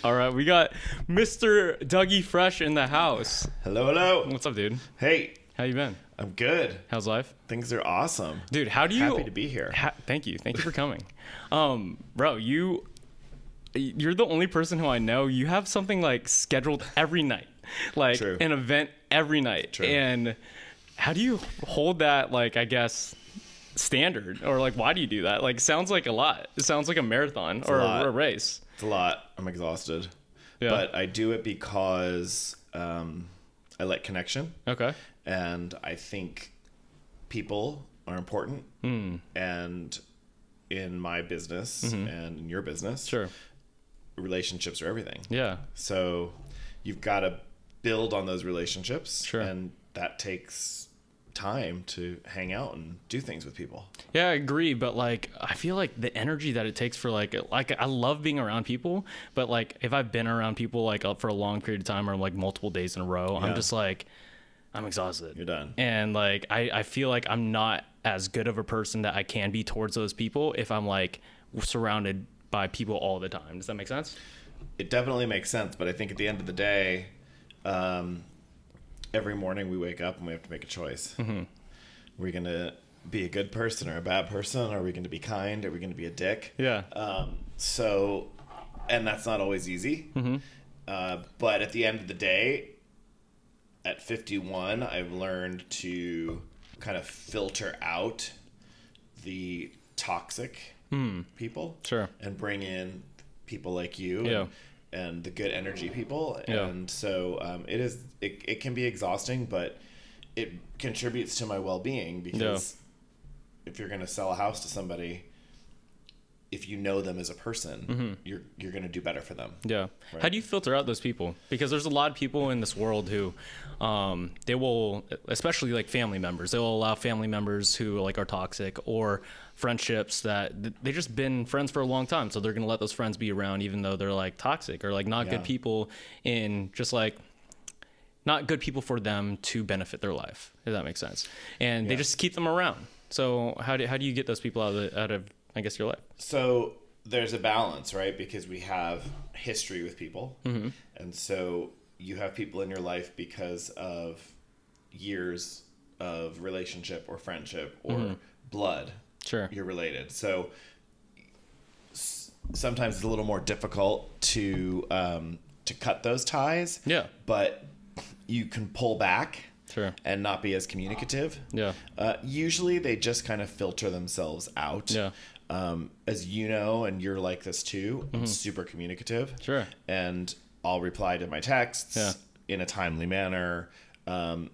All right, we got Mr. Dougie Fresh in the house. Hello, hello. What's up, dude? Hey, How you been? I'm good. How's life? Things are awesome. Dude, how do you... Happy to be here. Thank you for coming. Bro, you're the only person who I know, you have something like scheduled every night. Like True. an event every night. True. And how do you hold that, like, I guess, standard? Or like, why do you do that? Like, sounds like a lot. It sounds like a marathon or a race. It's a lot. I'm exhausted. Yeah. But I do it because I like connection. Okay. And I think people are important. And in my business and in your business, Sure. relationships are everything. Yeah. So you've got to build on those relationships. Sure. And that takes time to hang out and do things with people. Yeah, I agree, but like I feel like the energy that it takes for like I love being around people, but like if I've been around people like for a long period of time or like multiple days in a row, I'm just like I'm exhausted. You're done. And like I feel like I'm not as good of a person that I can be towards those people if I'm like surrounded by people all the time. Does that make sense? It definitely makes sense, but I think at the end of the day, every morning we wake up and we have to make a choice. We're going to be a good person or a bad person? Are we going to be kind? Are we going to be a dick? Yeah. And that's not always easy. But at the end of the day, at 51, I've learned to kind of filter out the toxic people. Sure. And bring in people like you. Yeah. And the good energy people. Yeah. And so it can be exhausting, but it contributes to my well-being because if you're going to sell a house to somebody, if you know them as a person, you're going to do better for them. Yeah. Right. How do you filter out those people? Because there's a lot of people in this world who they will, especially like family members, they will allow family members who like are toxic or friendships that they just been friends for a long time. So they're going to let those friends be around even though they're like toxic or like not good people in just like not good people for them to benefit their life, if that makes sense. And they just keep them around. So how do you get those people out of I guess your life? So there's a balance, right? Because we have history with people. And so you have people in your life because of years of relationship or friendship or blood. Sure. You're related. So sometimes it's a little more difficult to cut those ties. Yeah. But you can pull back. Sure. And not be as communicative. Yeah. Usually they just kind of filter themselves out. Yeah. As you know, and you're like this too, I'm super communicative. Sure. And I'll reply to my texts in a timely manner. I'm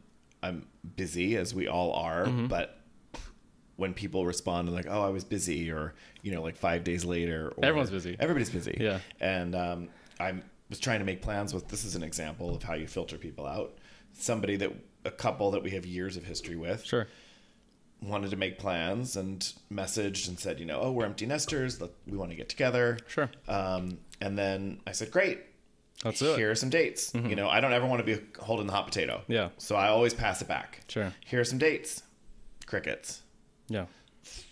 busy, as we all are, but when people respond and like, oh, I was busy, or, you know, like 5 days later. Or, everyone's busy. Everybody's busy. Yeah. And I was trying to make plans with, this is an example of how you filter people out. A couple that we have years of history with. Sure. Wanted to make plans and messaged and said, you know, oh, we're empty nesters. We want to get together. Sure. And then I said, great. Let's do it. Here are some dates. You know, I don't ever want to be holding the hot potato. Yeah. So I always pass it back. Sure. Here are some dates. Crickets. Yeah.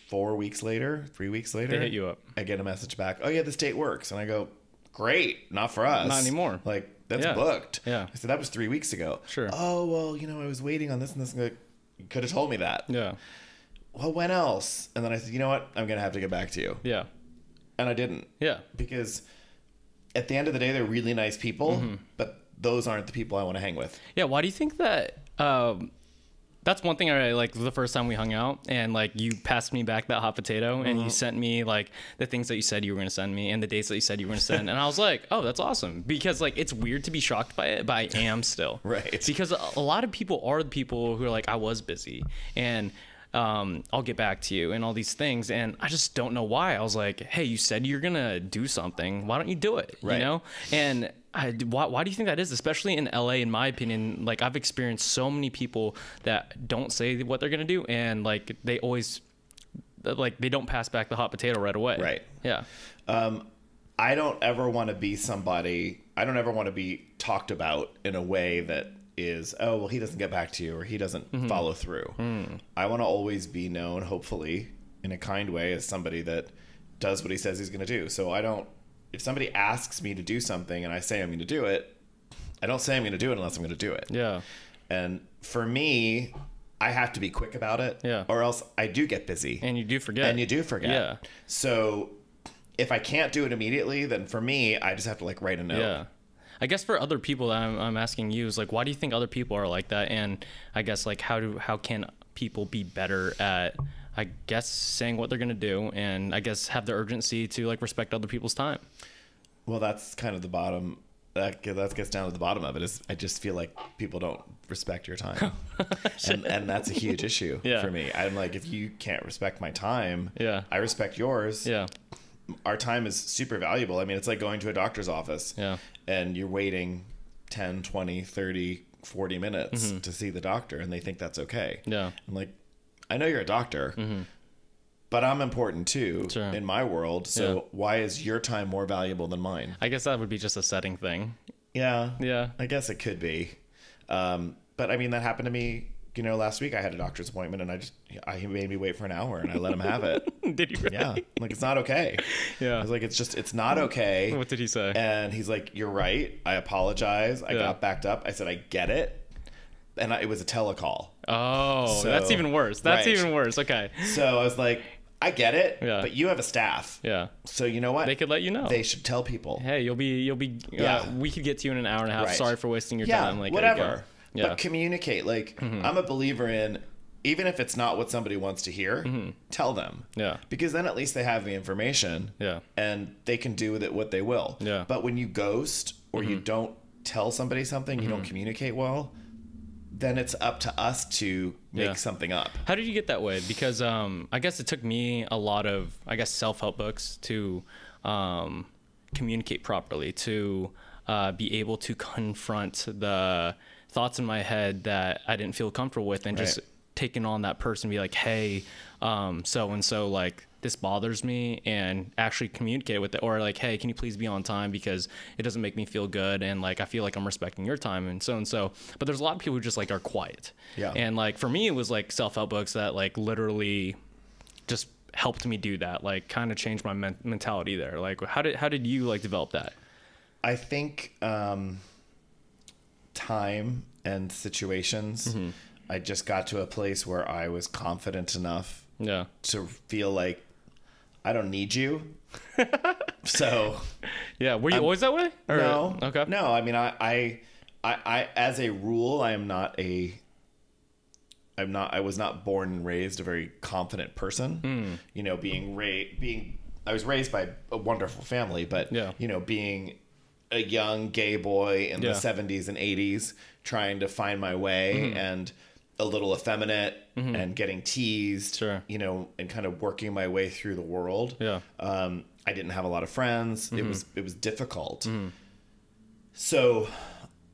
4 weeks later, 3 weeks later. They hit you up. I get a message back. Oh, yeah, this date works. And I go, great. Not for us. Not anymore. Like, that's booked. Yeah. I said, that was 3 weeks ago. Sure. Oh, well, you know, I was waiting on this and this. And you could have told me that. Yeah. Well, when else? And then I said, you know what? I'm going to have to get back to you. Yeah. And I didn't. Yeah. Because at the end of the day, they're really nice people, but those aren't the people I want to hang with. Yeah. Why do you think that? That's one thing I like the first time we hung out and like you passed me back that hot potato and you sent me like the things that you said you were going to send me and the dates that you said you were going to send. And I was like, oh, that's awesome. Because like, it's weird to be shocked by it, but I am still. Right. Because a lot of people are the people who are like, I was busy and I'll get back to you and all these things. And I just don't know why. I was like, hey, you said you're going to do something. Why don't you do it? Right. You know? And why do you think that is? Especially in LA, in my opinion, like I've experienced so many people that don't say what they're going to do. And like, they always like, they don't pass back the hot potato right away. Right. Yeah. I don't ever want to be somebody, I don't ever want to be talked about in a way that is, oh, well, he doesn't get back to you or he doesn't follow through. I want to always be known, hopefully, in a kind way as somebody that does what he says he's going to do. So I don't if somebody asks me to do something and I say I'm going to do it, I don't say I'm going to do it unless I'm going to do it. Yeah. And for me, I have to be quick about it. Yeah. Or else I do get busy. And you do forget. And you do forget. Yeah. So if I can't do it immediately, then for me, I just have to like write a note. Yeah. I guess for other people that I'm asking you is like, why do you think other people are like that? And I guess like, how can people be better at, I guess, saying what they're going to do, and I guess have the urgency to like respect other people's time? Well, that's kind of the bottom. That gets down to the bottom of it. Is I just feel like people don't respect your time, and that's a huge issue for me. I'm like, if you can't respect my time, I respect yours. Yeah, our time is super valuable. I mean, it's like going to a doctor's office, and you're waiting 10, 20, 30, 40 minutes to see the doctor, and they think that's okay. Yeah, I'm like, I know you're a doctor. But I'm important too in my world. So why is your time more valuable than mine? I guess that would be just a setting thing. Yeah. Yeah. I guess it could be. But I mean, that happened to me, you know, last week I had a doctor's appointment and he made me wait for an hour and I let him have it. Did you really? Yeah. I'm like, it's not okay. Yeah. I was like, it's not okay. What did he say? And he's like, you're right. I apologize. I got backed up. I said, I get it. And it was a telecall. Oh, so, that's even worse. That's even worse. Okay. So I was like, I get it, but you have a staff. Yeah. So you know what? They could let you know. They should tell people. Hey, you'll be, we could get to you in an hour and a half. Right. Sorry for wasting your time. Like, whatever. But communicate. Like, I'm a believer in, even if it's not what somebody wants to hear, tell them. Yeah. Because then at least they have the information. Yeah. And they can do with it what they will. Yeah. But when you ghost or you don't tell somebody something, you don't communicate well, then it's up to us to make something up. How did you get that way? Because I guess it took me a lot of, I guess, self-help books to communicate properly, to be able to confront the thoughts in my head that I didn't feel comfortable with, and just taking on that person, be like, hey, so-and-so, like, this bothers me, and actually communicate with it. Or like, hey, can you please be on time, because it doesn't make me feel good, and like I feel like I'm respecting your time, and so. But there's a lot of people who just like are quiet. Yeah. And like for me, it was like self-help books that like literally just helped me do that, like kind of changed my mentality there. Like how did you like develop that? I think time and situations. I just got to a place where I was confident enough to feel like I don't need you. So yeah, were you always that way? Or? No. Okay. No, I mean, I as a rule, I was not born and raised a very confident person. You know, I was raised by a wonderful family, but you know, being a young gay boy in the 70s and 80s, trying to find my way and a little effeminate and getting teased, you know, and kind of working my way through the world. Yeah. I didn't have a lot of friends. It was difficult. So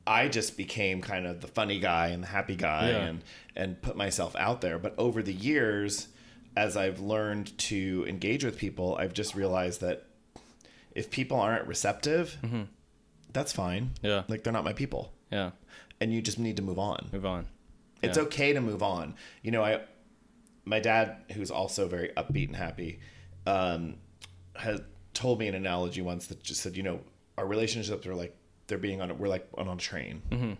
I just became kind of the funny guy and the happy guy and put myself out there. But over the years, as I've learned to engage with people, I've just realized that if people aren't receptive, that's fine. Yeah. Like, they're not my people. Yeah. And you just need to move on. Move on. It's okay to move on. You know, my dad, who's also very upbeat and happy, has told me an analogy once that just said, you know, our relationships are like, we're like on a train.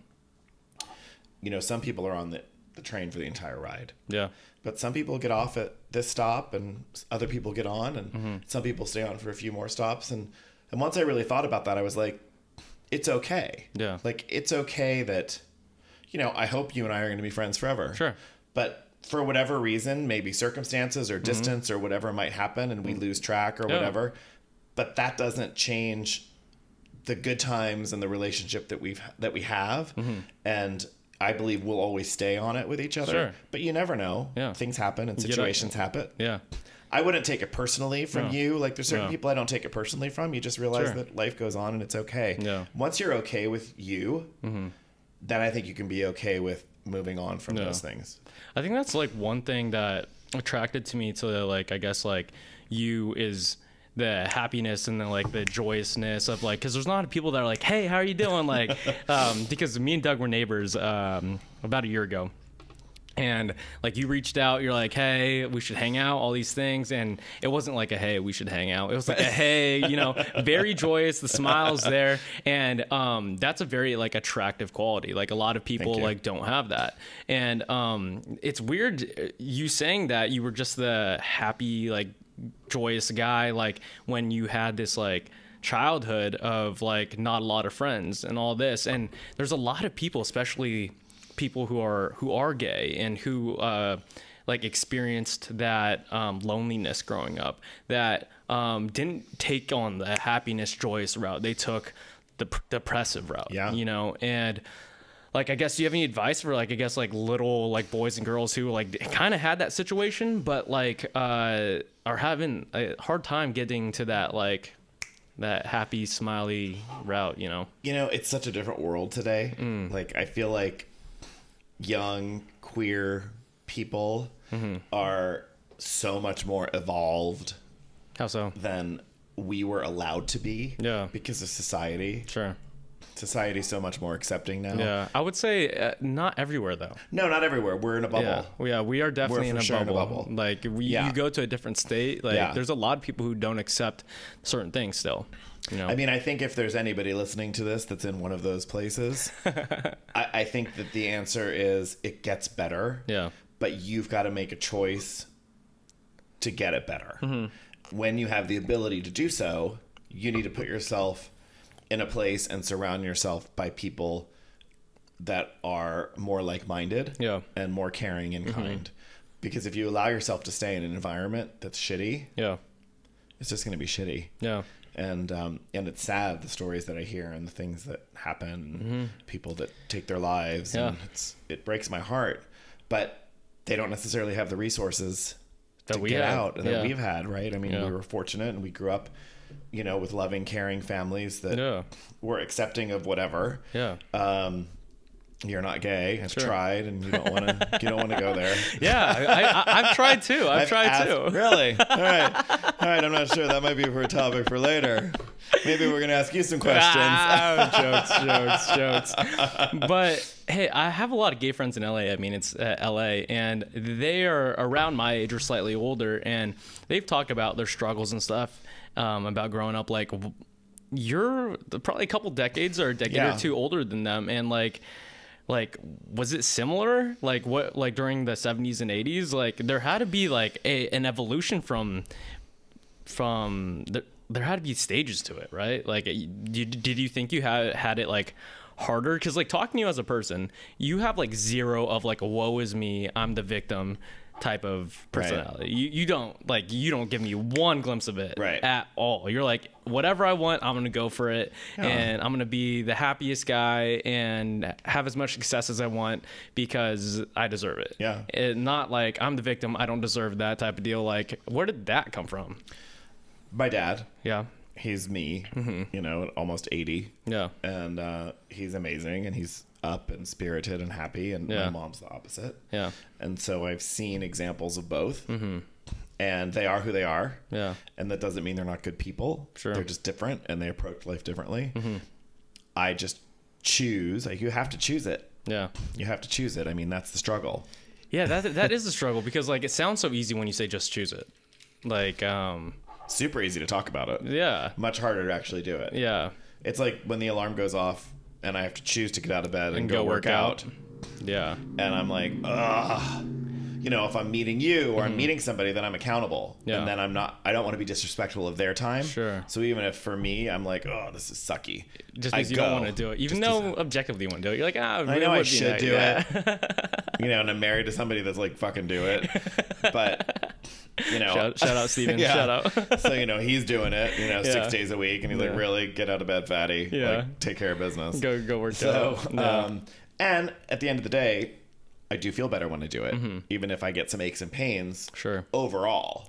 You know, some people are on the train for the entire ride. Yeah. But some people get off at this stop and other people get on, and some people stay on for a few more stops. And once I really thought about that, I was like, it's okay. Yeah. Like, it's okay that, you know, I hope you and I are going to be friends forever. Sure. But for whatever reason, maybe circumstances or distance or whatever might happen, and we lose track or whatever, but that doesn't change the good times and the relationship that we have. And I believe we'll always stay on it with each other. Sure. But you never know. Yeah. Things happen and situations happen. Yeah. I wouldn't take it personally from you. Like, there's certain people I don't take it personally from. You just realize that life goes on and it's okay. Yeah. Once you're okay with you, then I think you can be okay with moving on from those things. I think that's like one thing that attracted to me to, like, I guess, like, you is the happiness and the, like, the joyousness of, like, because there's a lot of people that are like, hey, how are you doing? Like, because me and Doug were neighbors about a year ago. And like you reached out, you're like, hey, we should hang out, all these things. And it wasn't like a, hey, we should hang out. It was like a, hey, you know, very joyous, the smile's there. And that's a very like attractive quality. Like a lot of people like don't have that. And it's weird you saying that you were just the happy, like joyous guy, like when you had this like childhood of like not a lot of friends and all this. And there's a lot of people, especially people who are gay and who like experienced that loneliness growing up, that didn't take on the happiness, joyous route. They took the depressive route, you know. And like, I guess, do you have any advice for like, I guess like little like boys and girls who like kind of had that situation, but like are having a hard time getting to that like that happy, smiley route, you know? You know, it's such a different world today. Like, I feel like young queer people are so much more evolved. How so? Than we were allowed to be. Yeah. Because of society. Sure. Society's so much more accepting now. Yeah. I would say not everywhere though. No, not everywhere. We're in a bubble. Yeah, we are definitely in a bubble. Like you go to a different state. Like there's a lot of people who don't accept certain things still. You know? I mean, I think if there's anybody listening to this that's in one of those places, I think that the answer is it gets better. Yeah. But you've got to make a choice to get it better. When you have the ability to do so, you need to put yourself in a place and surround yourself by people that are more like-minded and more caring and kind. Because if you allow yourself to stay in an environment that's shitty, it's just going to be shitty. Yeah. And it's sad, the stories that I hear and the things that happen, people that take their lives, and it breaks my heart. But they don't necessarily have the resources that we get out and that we've had, right? I mean, we were fortunate and we grew up, you know, with loving, caring families that were accepting of whatever. Yeah. You're not gay. I've tried, and you don't want to go there. Yeah, I've tried too. I've tried too. Really? All right. I'm not sure. That might be for a topic for later. Maybe we're gonna ask you some questions. Jokes. But hey, I have a lot of gay friends in LA. I mean, it's LA, and they are around my age or slightly older, and they've talked about their struggles and stuff, about growing up. Like, you're probably a couple decades or a decade or two older than them, and like, was it similar? Like what, like during the 70s and 80s, like there had to be like an evolution from there had to be stages to it, right? Like, did you think you had it like harder? Because like talking to you as a person, you have like zero of like a woe is me, I'm the victim type of personality. You don't give me one glimpse of it at all. You're like, whatever I want, I'm gonna go for it, and I'm gonna be the happiest guy and have as much success as I want because I deserve it. Not like I'm the victim, I don't deserve that type of deal. Like, where did that come from? My dad. He's me, you know, almost 80. And he's amazing, and he's up and spirited and happy, and my mom's the opposite. And so I've seen examples of both, and they are who they are. And that doesn't mean they're not good people. They're just different, and they approach life differently. I just choose. Like, you have to choose it. You have to choose it. I mean, that's the struggle. That is the struggle, because like it sounds so easy when you say just choose it. Like super easy to talk about it. Much harder to actually do it. It's like when the alarm goes off and I have to choose to get out of bed and go work out. And I'm like, ugh. You know, if I'm meeting you or I'm meeting somebody, then I'm accountable. And then I don't want to be disrespectful of their time. So even if for me, I'm like, oh, this is sucky. Just because you don't want to do it. Even though objectively you want to do it. You're like, I know I should do it. You know, and I'm married to somebody that's like, fucking do it. But, you know. Shout out, Steven. Shout out. So, you know, he's doing it, you know, 6 days a week. And he's like, really? Get out of bed, fatty. Like, take care of business. Go work out. And at the end of the day, I do feel better when I do it, even if I get some aches and pains overall.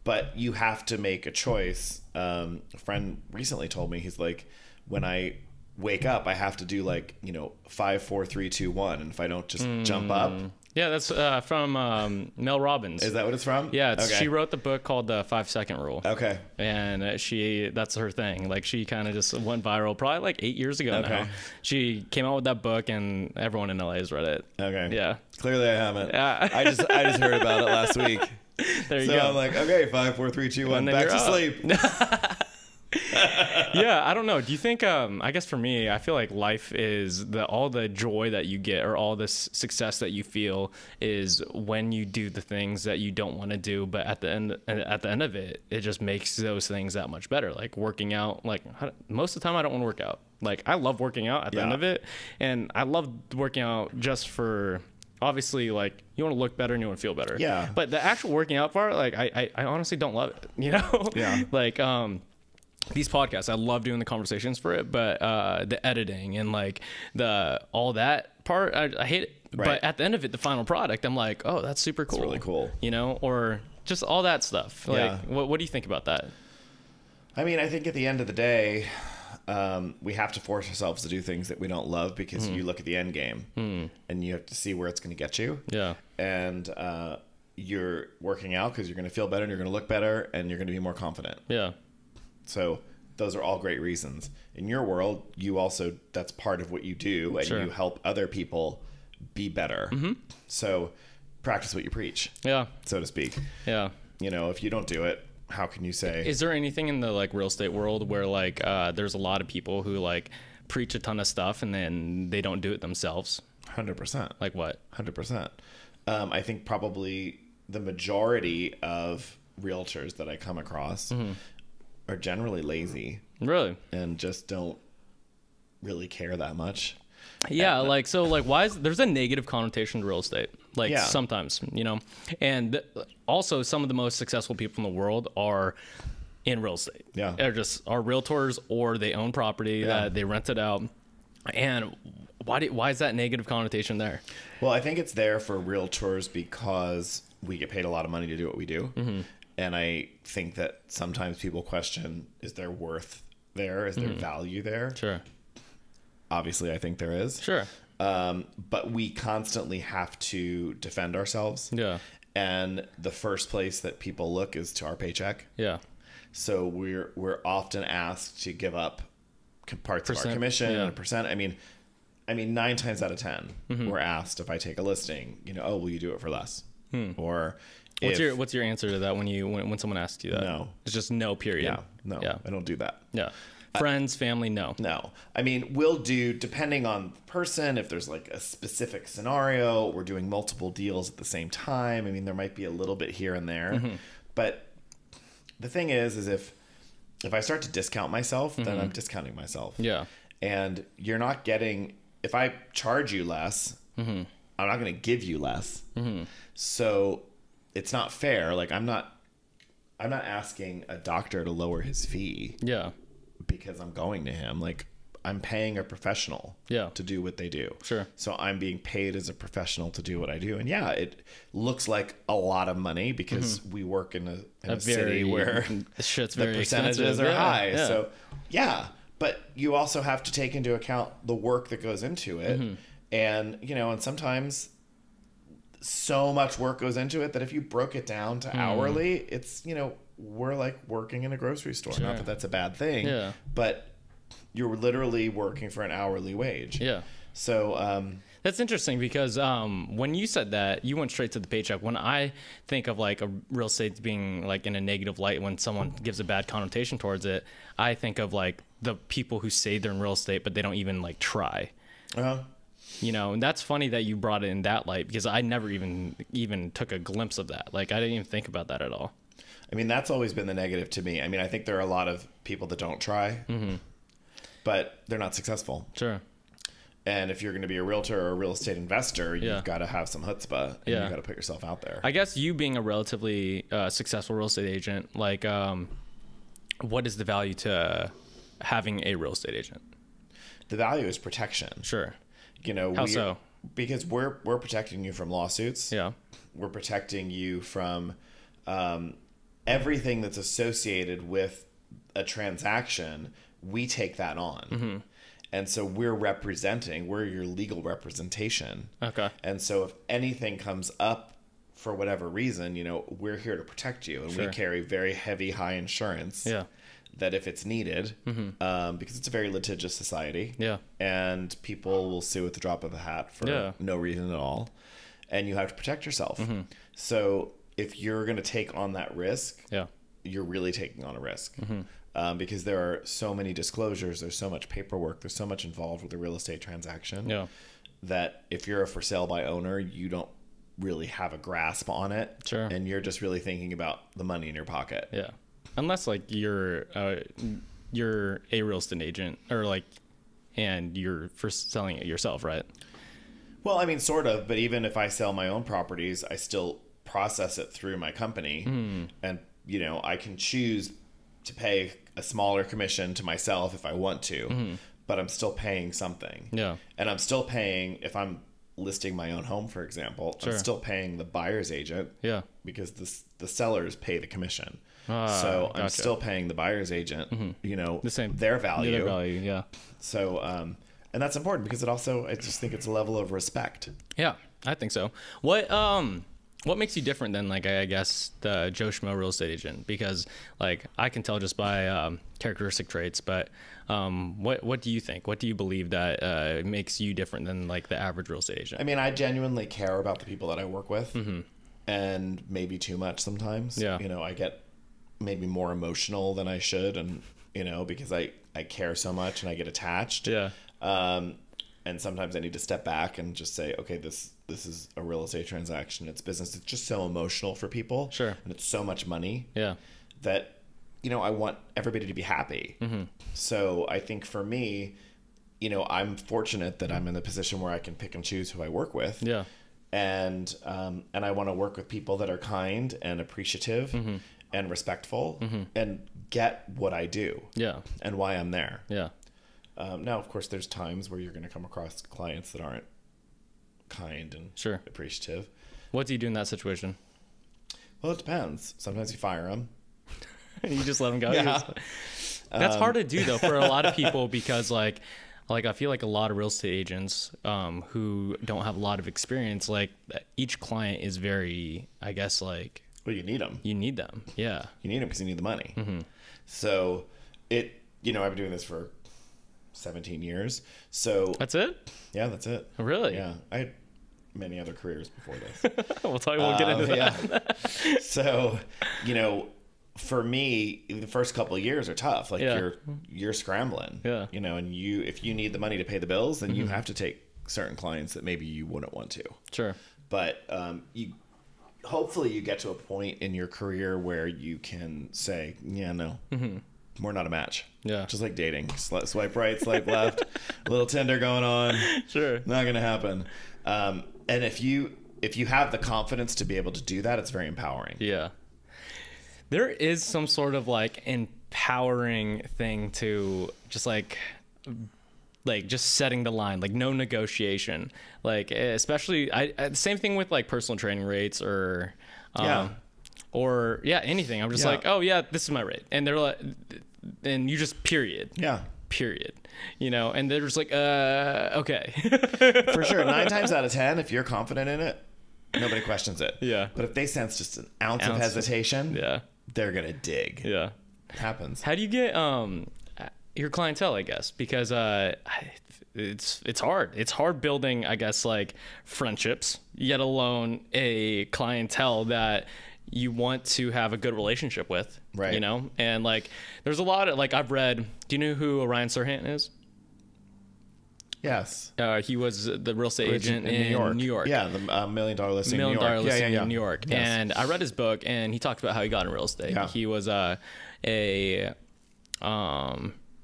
But you have to make a choice. A friend recently told me, he's like, when I wake up, I have to do like, you know, 5, 4, 3, 2, 1. And if I don't just jump up, Yeah, that's from Mel Robbins. Is that what it's from? Yeah, Okay. she wrote the book called the 5-Second Rule. Okay. And that's her thing. Like, she kind of just went viral probably like 8 years ago now. She came out with that book, and everyone in LA has read it. Okay. Yeah. Clearly I haven't. Yeah. I just heard about it last week. There you so go. I'm like, okay, 5, 4, 3, 2, 1, back to sleep. Yeah, I don't know. Do you think, I guess for me, I feel like life is all the joy that you get, or all this success that you feel, is when you do the things that you don't want to do, but at the end of it, it just makes those things that much better. Like working out, like most of the time I don't want to work out. Like, I love working out at the end of it, and I love working out just for, obviously, like, you want to look better and you want to feel better. Yeah. But the actual working out part, like, I honestly don't love it, you know? Yeah. Like, these podcasts, I love doing the conversations for it, but the editing and like all that part, I hate it. Right. But at the end of it, the final product, I'm like, oh, that's super cool. It's really cool. You know, or just all that stuff. Like, Yeah. what do you think about that? I mean, I think at the end of the day, we have to force ourselves to do things that we don't love, because you look at the end game and you have to see where it's going to get you. Yeah. And you're working out because you're going to feel better and you're going to look better and you're going to be more confident. Yeah. So those are all great reasons. In your world, you also, that's part of what you do, and you help other people be better. So practice what you preach. Yeah. So to speak. Yeah. You know, if you don't do it, how can you say? Is there anything in the like real estate world where like there's a lot of people who like preach a ton of stuff and then they don't do it themselves? 100%. Like what? 100%. I think probably the majority of realtors that I come across are generally lazy. Really? And just don't really care that much. Yeah, like, so like, why is there's a negative connotation to real estate? Like, sometimes, you know, and also some of the most successful people in the world are in real estate. Yeah. They're are realtors, or they own property that they rent it out. And why is that negative connotation there? Well, I think it's there for realtors because we get paid a lot of money to do what we do. And I think that sometimes people question, is there worth there? Is there value there? Sure. Obviously, I think there is. Sure. But we constantly have to defend ourselves. Yeah. And the first place that people look is to our paycheck. Yeah. So we're often asked to give up parts of our commission and a percent. I mean, 9 times out of 10, we're asked, if I take a listing, you know, oh, will you do it for less? Or what's your answer to that when someone asks you that? No. It's just no, period. Yeah. No. Yeah. I don't do that. Yeah. Friends, family, no. No. I mean, we'll do, depending on the person, if there's like a specific scenario, we're doing multiple deals at the same time. I mean, there might be a little bit here and there. But the thing is if I start to discount myself, then I'm discounting myself. Yeah. And you're not getting, if I charge you less, I'm not going to give you less. So it's not fair. Like, I'm not asking a doctor to lower his fee. Yeah. Because I'm going to him. Like, I'm paying a professional to do what they do. Sure. So I'm being paid as a professional to do what I do. And yeah, it looks like a lot of money because we work in a city where the percentages are high. Yeah. So yeah, but you also have to take into account the work that goes into it. And, you know, and sometimes so much work goes into it that if you broke it down to hourly, it's, you know, we're like working in a grocery store. Sure. Not that that's a bad thing, but you're literally working for an hourly wage. Yeah. So that's interesting because when you said that, you went straight to the paycheck. When I think of like a real estate being like in a negative light, when someone gives a bad connotation towards it, I think of like the people who say they're in real estate, but they don't even like try. You know, and that's funny that you brought it in that light because I never even took a glimpse of that. Like, I didn't even think about that at all. I mean, that's always been the negative to me. I mean, I think there are a lot of people that don't try, but they're not successful. Sure. And if you're going to be a realtor or a real estate investor, you've got to have some chutzpah and you've got to put yourself out there. I guess you being a relatively successful real estate agent, like, what is the value to having a real estate agent? The value is protection. Sure. You know, how so? Because we're protecting you from lawsuits. Yeah. We're protecting you from everything that's associated with a transaction. We take that on. And so we're your legal representation. Okay. And so if anything comes up for whatever reason, you know, we're here to protect you. And we carry very heavy, high insurance. Yeah. That if it's needed, because it's a very litigious society. Yeah. And people will sue at the drop of a hat for no reason at all. And you have to protect yourself. So if you're going to take on that risk, you're really taking on a risk. Because there are so many disclosures, there's so much paperwork, there's so much involved with a real estate transaction that if you're a for sale by owner, you don't really have a grasp on it. Sure. And you're just really thinking about the money in your pocket. Yeah. Unless like you're a real estate agent or like, and you're for selling it yourself, right? Well, I mean, sort of, but even if I sell my own properties, I still process it through my company. And, you know, I can choose to pay a smaller commission to myself if I want to, but I'm still paying something. Yeah. And I'm still paying, if I'm listing my own home, for example, I'm still paying the buyer's agent. Yeah. Because the sellers pay the commission. So I'm still paying the buyer's agent, you know, their value. Their value, yeah. So, and that's important because I just think it's a level of respect. Yeah, I think so. What makes you different than like, I guess, the Joe Schmo real estate agent? Because like I can tell just by characteristic traits, but what do you think? What do you believe that makes you different than like the average real estate agent? I mean, I genuinely care about the people that I work with, and maybe too much sometimes. Yeah. You know, I get maybe more emotional than I should, and you know, because I care so much and I get attached. Yeah. And sometimes I need to step back and just say, okay, this is a real estate transaction. It's business. It's just so emotional for people. Sure. And it's so much money. Yeah. That, you know, I want everybody to be happy. So I think for me, you know, I'm fortunate that I'm in the position where I can pick and choose who I work with. Yeah. And I want to work with people that are kind and appreciative and respectful and get what I do. Yeah. And why I'm there. Yeah. Now, of course, there's times where you're going to come across clients that aren't kind and appreciative. What do you do in that situation? Well, it depends. Sometimes you fire them. You just let them go. Yeah. That's hard to do though for a lot of people because like I feel like a lot of real estate agents who don't have a lot of experience, like each client is very, I guess, like. Well, you need them. You need them. Yeah. You need them because you need the money. So I've been doing this for 17 years. So that's it? Yeah, that's it. Really? Yeah. I had many other careers before this. We'll get into that. So, you know, for me, the first couple of years are tough. Like you're scrambling. Yeah. You know, and if you need the money to pay the bills, then you have to take certain clients that maybe you wouldn't want to. Sure. But hopefully you get to a point in your career where you can say, yeah, no. We're not a match. Yeah. Just like dating. Swipe right, swipe left. A little Tinder going on. Sure. Not going to happen. And if you have the confidence to be able to do that, it's very empowering. Yeah. There is some sort of like empowering thing to just like just setting the line, like no negotiation. Like especially same thing with like personal training rates or anything. I'm just like, oh yeah, this is my rate. And they're like, and you just period. Yeah. Period. You know, and they're just like, okay. For sure. 9 times out of 10, if you're confident in it, nobody questions it. Yeah. But if they sense just an ounce of hesitation, they're going to dig. Yeah. It happens. How do you get your clientele, I guess? Because it's hard. It's hard building, I guess, like friendships, yet alone a clientele that you want to have a good relationship with, right? You know, and like there's a lot of like I've read. Do you know who Ryan Serhant is? Yes. He was the real estate agent in New York. Yeah, the $1 million listing in New York. In New York. Yes. And I read his book, and he talked about how he got in real estate. Yeah. He was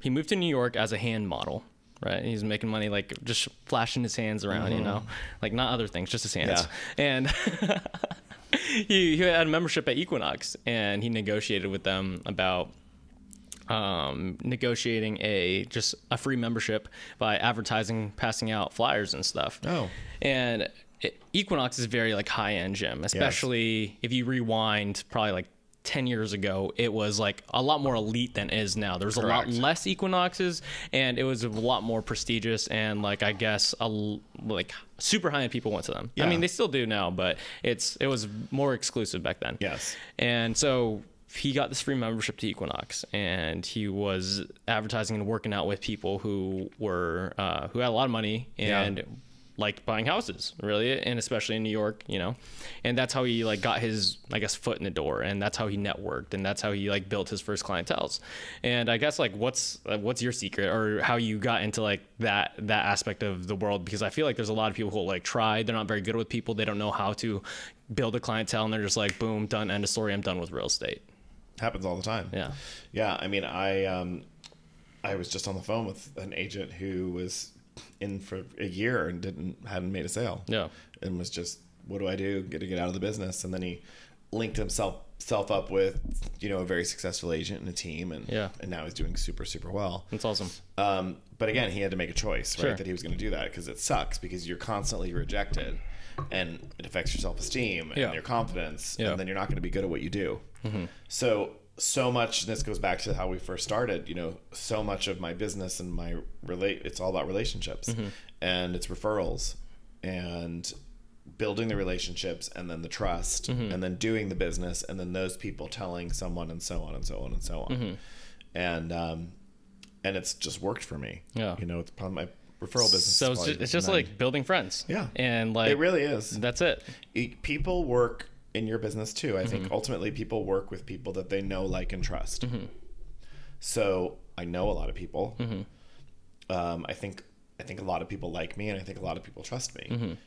he moved to New York as a hand model. Right, he's making money like just flashing his hands around, you know, like not other things, just his hands. Yeah. And he had a membership at Equinox, and he negotiated with them about negotiating a free membership by advertising, passing out flyers and stuff. Oh, and Equinox is very like high end gym, especially if you rewind probably like 10 years ago, it was like a lot more elite than it is now. There's a lot less equinoxes, and it was a lot more prestigious, and like, I guess like super high end people went to them. I mean, they still do now, but it was more exclusive back then. Yes. And so he got this free membership to Equinox, and he was advertising and working out with people who were who had a lot of money and liked buying houses, really, and especially in New York, you know. And that's how he like got his, I guess, foot in the door, and that's how he networked, and that's how he like built his first clienteles. And I guess like what's your secret, or how you got into like that aspect of the world? Because I feel like there's a lot of people who like try, they're not very good with people, they don't know how to build a clientele, and they're just like, boom, done, end of story, I'm done with real estate. Happens all the time. Yeah. I mean, I was just on the phone with an agent who was in for a year and hadn't made a sale. And was just, what do I do? Get out of the business. And then he linked himself up with, you know, a very successful agent and a team, and now he's doing super, super well. That's awesome. But again, he had to make a choice, right? That he was going to do that, because it sucks, because you're constantly rejected, and it affects your self-esteem and your confidence, and then you're not going to be good at what you do. So much, and this goes back to how we first started, you know, so much of my business and it's all about relationships, and it's referrals, and building the relationships, and then the trust, and then doing the business, and then those people telling someone, and so on and so on and so on. And it's just worked for me. You know, it's probably my referral business. So it's just like building friends. And like, it really is. That's it. People work in your business too. I think ultimately people work with people that they know, like, and trust. So I know a lot of people. I think a lot of people like me, and I think a lot of people trust me.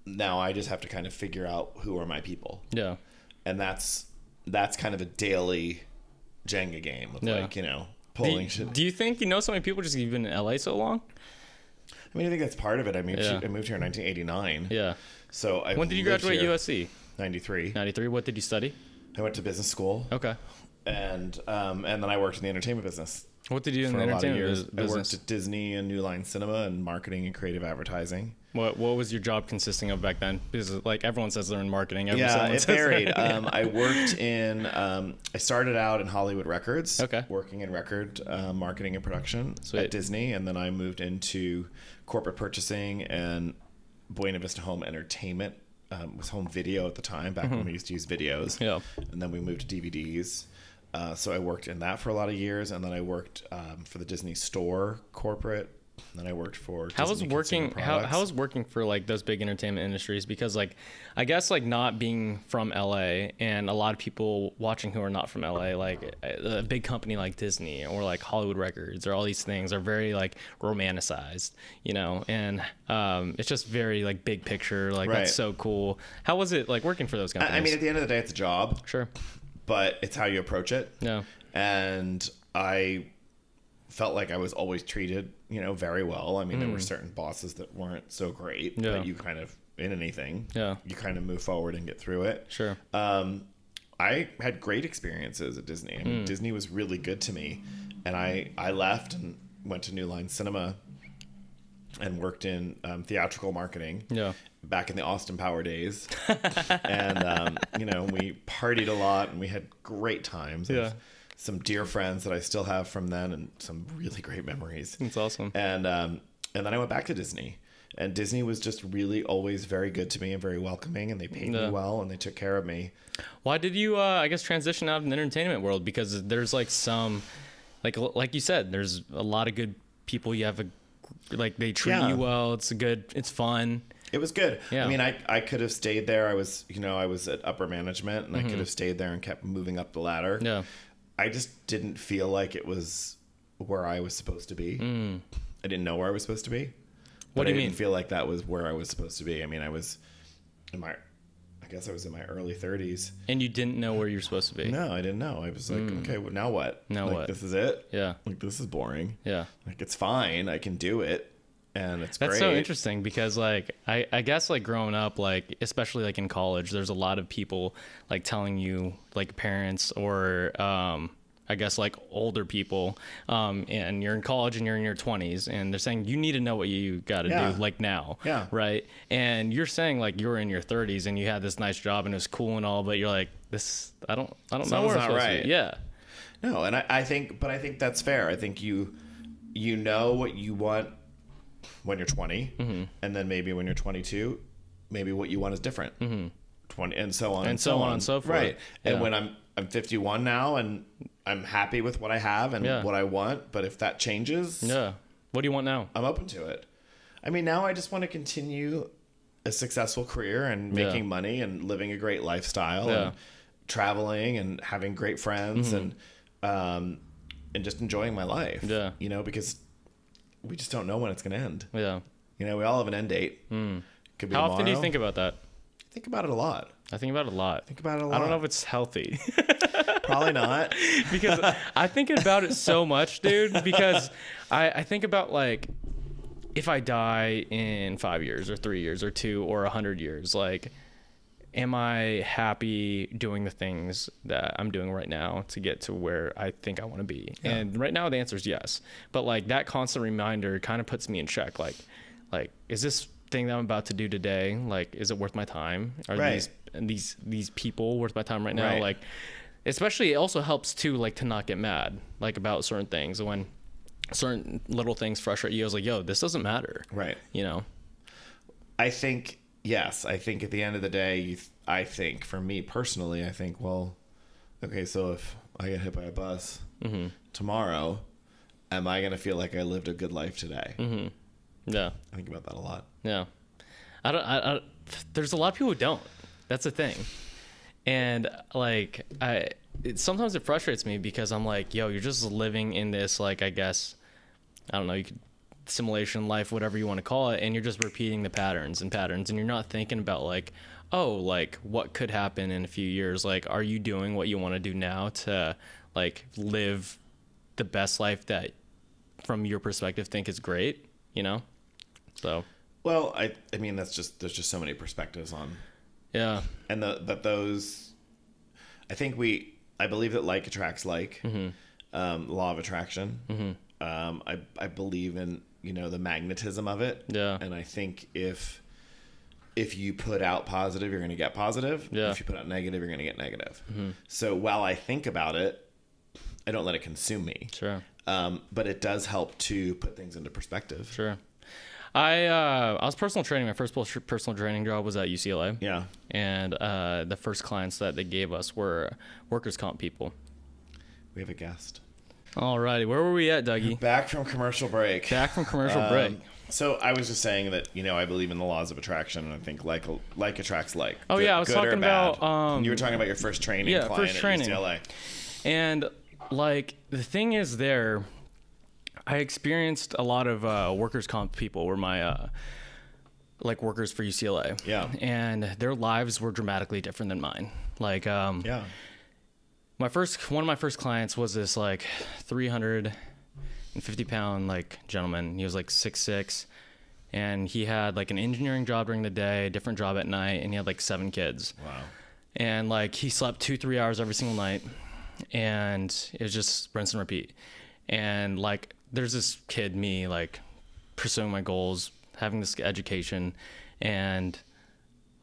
Now I just have to kind of figure out who are my people. And that's kind of a daily Jenga game of like, you know, pulling shit. Do you think you know so many people just you've been in LA so long? I mean, I think that's part of it. I moved here in 1989. So when did you graduate USC? 93. 93. What did you study? I went to business school. Okay. And then I worked in the entertainment business. What did you do in the entertainment business? I worked at Disney and New Line Cinema and marketing and creative advertising. What was your job consisting of back then? Because like everyone says they're in marketing. It varied. I worked in. I started out in Hollywood Records. Working in record marketing and production at Disney, and then I moved into corporate purchasing and Buena Vista Home Entertainment. Was home video at the time, back when we used to use videos. And then we moved to DVDs. So I worked in that for a lot of years, and then I worked for the Disney Store corporate. And then I worked for how was working for like those big entertainment industries? Because like I guess like not being from LA, and a lot of people watching who are not from LA, like a big company like Disney or like Hollywood Records or all these things are very like romanticized, you know, and it's just very like big picture, like that's so cool. How was it like working for those companies? I mean, at the end of the day, it's a job. But it's how you approach it. And I felt like I was always treated, you know, very well. I mean, there were certain bosses that weren't so great, but you kind of, in anything, you kind of move forward and get through it. I had great experiences at Disney. I mean, Disney was really good to me. And I left and went to New Line Cinema and worked in theatrical marketing back in the Austin Power days. And, you know, we partied a lot, and we had great times. Some dear friends that I still have from then, and some really great memories. That's awesome. And then I went back to Disney, and Disney was just really always very good to me and very welcoming, and they paid me well, and they took care of me. Why did you, I guess, transition out of the entertainment world? Because there's like some, like you said, there's a lot of good people. You have like they treat you well. It's it's fun. It was good. I mean, I could have stayed there. I was at upper management, and I could have stayed there and kept moving up the ladder. I just didn't feel like it was where I was supposed to be. I didn't know where I was supposed to be. What do you mean? I didn't feel like that was where I was supposed to be. I mean, I was in my early 30s. And you didn't know where you're supposed to be? No, I didn't know. I was like, okay, well, now what? Now like, what? This is it? Like, this is boring. Like, it's fine. I can do it. And it's That's great. so interesting, because like I guess like growing up, like especially like in college, there's a lot of people like telling you, like parents or I guess, like older people, and you're in college and you're in your 20s, and they're saying you need to know what you got to do like now. Yeah. Right. And you're saying like you're in your 30s and you had this nice job and it was cool and all, but you're like, this, I don't know where it's supposed to be. Yeah. No. And I think that's fair. I think you know what you want when you're 20, and then maybe when you're 22, maybe what you want is different. 20 and so on and so on and so forth. Right. And when I'm 51 now and I'm happy with what I have and what I want, but if that changes, what do you want now? I'm open to it. I mean, now I just want to continue a successful career and making money and living a great lifestyle and traveling and having great friends and just enjoying my life. Yeah. You know, because we just don't know when it's going to end. Yeah. You know, we all have an end date. Could be How tomorrow. often do you think about that? I think about it a lot. I think about it a lot. I don't know if it's healthy. Probably not. Because I think about it so much, dude, because I think about like, if I die in 5 years or 3 years or 2 or 100 years, like, am I happy doing the things that I'm doing right now to get to where I think I want to be? Yeah. And right now the answer is yes. But like that constant reminder kind of puts me in check. Like, is this thing that I'm about to do today, like, is it worth my time? Are these people worth my time right now? Right. Like, especially it also helps too, like, to not get mad, like, about certain things. When certain little things frustrate you, I was like, yo, this doesn't matter. Right. You know? I think, yes, I think at the end of the day, I think for me personally, I think, well, okay, so if I get hit by a bus tomorrow, am I going to feel like I lived a good life today? Yeah. I think about that a lot. Yeah. I there's a lot of people who don't. That's the thing. And like, sometimes it frustrates me because I'm like, yo, you're just living in this, like, I guess, I don't know, you could simulation life, whatever you want to call it. And you're just repeating the patterns. And you're not thinking about like, oh, like what could happen in a few years? Like, are you doing what you want to do now to like live the best life that from your perspective think is great, you know? So, well, I mean, there's just so many perspectives on, and those, I believe that like attracts like, law of attraction. I believe in, you know, the magnetism of it. Yeah. And I think if you put out positive, you're going to get positive. Yeah. If you put out negative, you're going to get negative. So while I think about it, I don't let it consume me. Sure. But it does help to put things into perspective. Sure. I was personal training. My first personal training job was at UCLA. Yeah. And the first clients that they gave us were workers' comp people. We have a guest. Alrighty, where were we at, Dougie? Back from commercial break. break. So I was just saying that, you know, I believe in the laws of attraction, and I think like attracts like. Oh, yeah, I was talking about... you were talking about your first training client at UCLA. And, like, the thing is there... I experienced a lot of workers' comp people were my like workers for UCLA. Yeah. And their lives were dramatically different than mine. Like one of my first clients was this like 350-pound like gentleman. He was like 6'6", and he had like an engineering job during the day, a different job at night, and he had like 7 kids. Wow. And like he slept 2-3 hours every single night, and it was just rinse and repeat. And like there's this kid, me, like pursuing my goals, having this education, and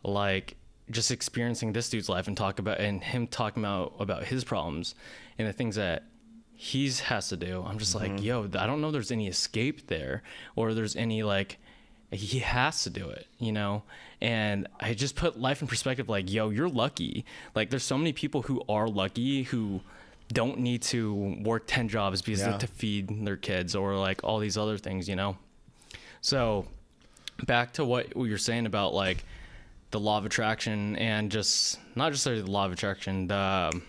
like just experiencing this dude's life and him talking about his problems and the things that he has to do. I'm just like, yo, I don't know there's any escape there, or there's any like, he has to do it, you know? And I just put life in perspective, like, yo, you're lucky. Like there's so many people who are lucky who don't need to work 10 jobs because to feed their kids or like all these other things, you know? So back to what you're saying about like the law of attraction, and just not just the law of attraction, the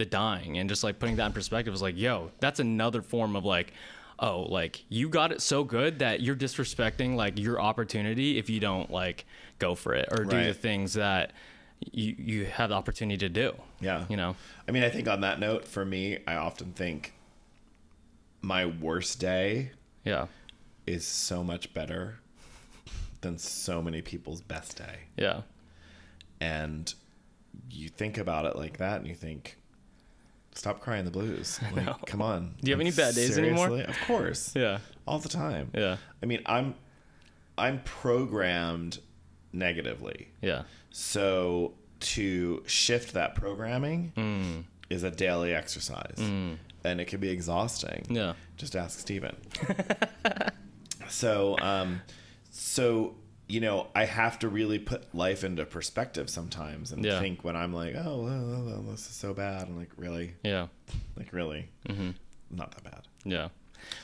dying, and just like putting that in perspective is like, yo, that's another form of like, oh, like you got it so good that you're disrespecting like your opportunity if you don't like go for it or do the things that you have the opportunity to do. Yeah. You know? I mean, I think on that note, for me, I often think my worst day is so much better than so many people's best day. Yeah. And you think about it like that and you think Stop crying the blues. Like, come on. Do you have any bad days anymore? Of course. Yeah. All the time. Yeah. I mean, I'm programmed negatively. Yeah. So to shift that programming is a daily exercise. And it can be exhausting. Yeah. Just ask Steven. So, you know, I have to really put life into perspective sometimes and think when I'm like, oh, this is so bad. I'm like, really? Yeah. Like, really? Not that bad. Yeah.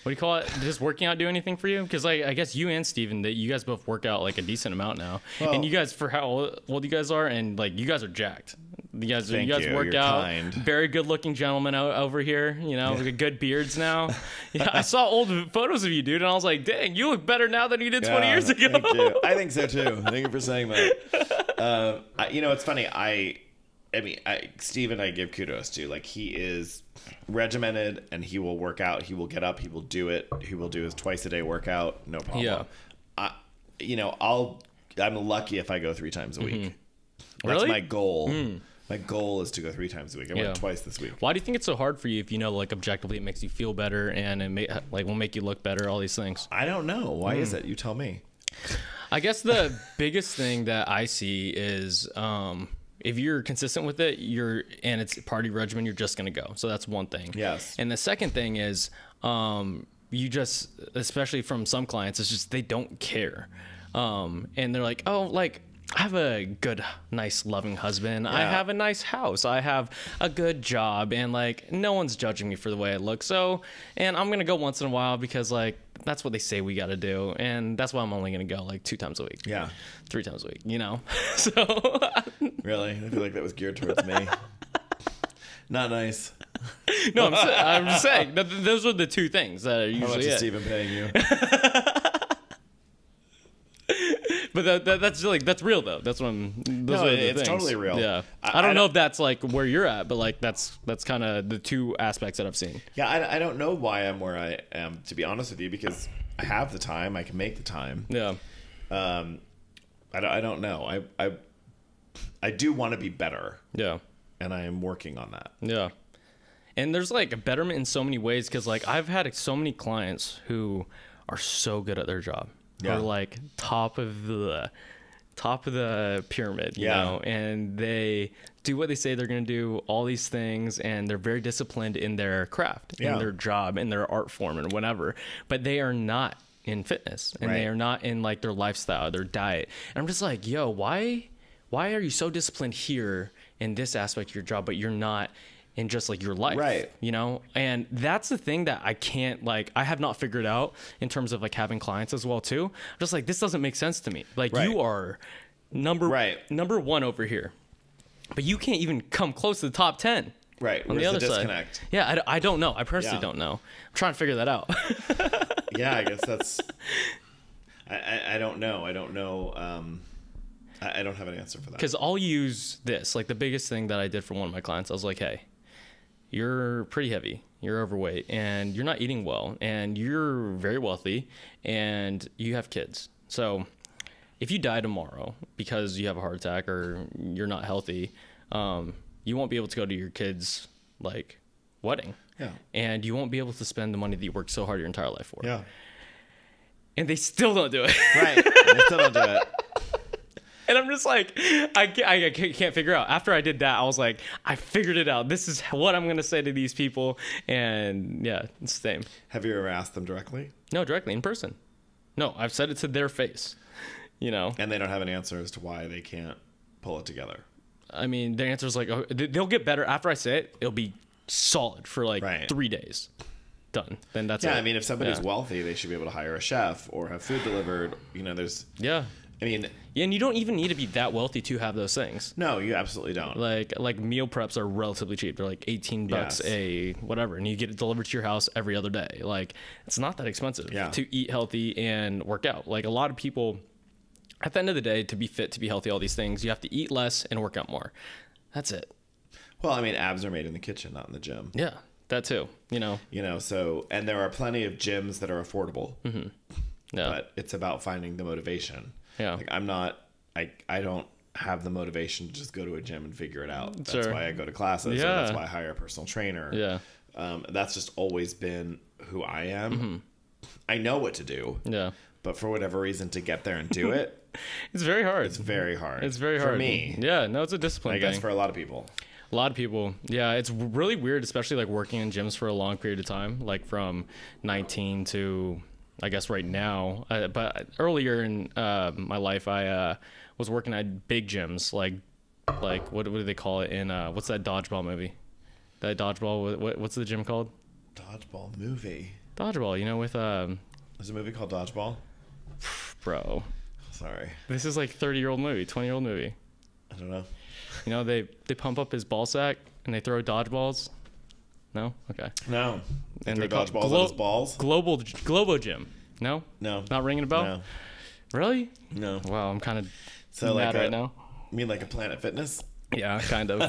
What do you call it? Does working out do anything for you? Because like, I guess you and Steven, that you guys both work out like a decent amount now. Well, and you guys, for how old you guys are, and like you guys are jacked. You guys work out. Kind. Very good looking gentleman over here. You know, with good beards now. Yeah, I saw old photos of you, dude, and I was like, dang, you look better now than you did 20 years ago. Thank you. I think so too. Thank you for saying that. You know, it's funny. I mean, Steven, I give kudos to. Like, he is regimented, and he will work out. He will get up. He will do it. He will do his twice a day workout. No problem. Yeah. You know, I'm lucky if I go 3 times a week. That's really? My goal. My goal is to go 3 times a week. I went twice this week. Why do you think it's so hard for you if you know, like, objectively it makes you feel better and it will make you look better, all these things? I don't know. Why is it? You tell me. I guess the biggest thing that I see is if you're consistent with it, and it's party regimen, you're just going to go. So that's one thing. Yes. And the second thing is you just, especially from some clients, it's just they don't care. And they're like, oh, like, I have a good, nice, loving husband. Yeah. I have a nice house. I have a good job. And, like, no one's judging me for the way I look. So, and I'm going to go once in a while because, like, that's what they say we got to do. And that's why I'm only going to go, like, 2 times a week. Yeah. 3 times a week, you know? So. Really? I feel like that was geared towards me. Not nice. No, I'm just saying. Those are the 2 things that are usually How much is Steven paying you? But that's like, that's real though. That's what it's totally real. Yeah. I don't know if that's like where you're at, but like that's kind of the 2 aspects that I've seen. Yeah, I don't know why I'm where I am, to be honest with you, because I have the time. I can make the time. Yeah. I don't know. I do want to be better. Yeah. And I am working on that. Yeah. And there's like a betterment in so many ways, because like I've had so many clients who are so good at their job. Yeah. Or like top of the pyramid, you know, and they do what they say they're going to do, all these things, and they're very disciplined in their craft, in their job, in their art form and whatever, but they are not in fitness, and they are not in like their lifestyle, their diet. And I'm just like, yo, why are you so disciplined here in this aspect of your job, but you're not in just like your life, right? You know, and that's the thing that I can't, like, I have not figured out in terms of like having clients as well too. I'm just like, this doesn't make sense to me. Like, you are number 1 over here, but you can't even come close to the top 10. Right. On the other side. Yeah, I don't know. I personally don't know. I'm trying to figure that out. Yeah, I guess that's. I don't know. I don't know. I don't have an answer for that. Because I'll use this. Like, the biggest thing that I did for one of my clients, I was like, hey, you're pretty heavy, you're overweight, and you're not eating well, and you're very wealthy, and you have kids. So if you die tomorrow because you have a heart attack or you're not healthy, you won't be able to go to your kids' like wedding. Yeah. And you won't be able to spend the money that you worked so hard your entire life for. Yeah. And they still don't do it. Right. They still don't do it. And I'm just like, I can't figure out. After I did that, I was like, I figured it out. This is what I'm going to say to these people. And yeah, it's the same. Have you ever asked them directly? No, directly, in person. No, I've said it to their face, you know. And they don't have an answer as to why they can't pull it together. I mean, their answer is like, oh, they'll get better. After I say it, it'll be solid for like 3 days. Done. Then that's it. Yeah, I mean, if somebody's wealthy, they should be able to hire a chef or have food delivered. You know, there's... Yeah. I mean... Yeah, and you don't even need to be that wealthy to have those things. No, you absolutely don't. Like meal preps are relatively cheap. They're like $18 a whatever, and you get it delivered to your house every other day. Like, it's not that expensive to eat healthy and work out. Like, a lot of people, at the end of the day, to be fit, to be healthy, all these things, you have to eat less and work out more. That's it. Well, I mean, abs are made in the kitchen, not in the gym. Yeah, that too. You know, so, and there are plenty of gyms that are affordable. Mm-hmm. Yeah. But it's about finding the motivation. Yeah. Like, I'm not, I don't have the motivation to just go to a gym and figure it out. That's Sure. why I go to classes. Yeah. Or that's why I hire a personal trainer. Yeah. That's just always been who I am. Mm-hmm. I know what to do. Yeah. But for whatever reason, to get there and do it, It's very hard. it's very hard. It's very hard. For me. Yeah. No, it's a discipline I guess thing. for a lot of people. A lot of people. Yeah. It's really weird, especially like working in gyms for a long period of time, like from 19 to, I guess, right now. But earlier in my life, I was working at big gyms, like what do they call it in what's that dodgeball movie? That dodgeball. What's the gym called? Dodgeball movie. Dodgeball. You know, with There's a movie called Dodgeball. bro. Sorry. This is like 30-year-old movie, 20-year-old movie. I don't know. You know, they pump up his ball sack and they throw dodgeballs. No? Okay. No. And Throw they call dodgeballs at his balls? Globo Gym. No? No. Not ringing a bell? No. Really? No. Wow, I'm kind of So mad like right now. You mean like a Planet Fitness? Yeah, kind of.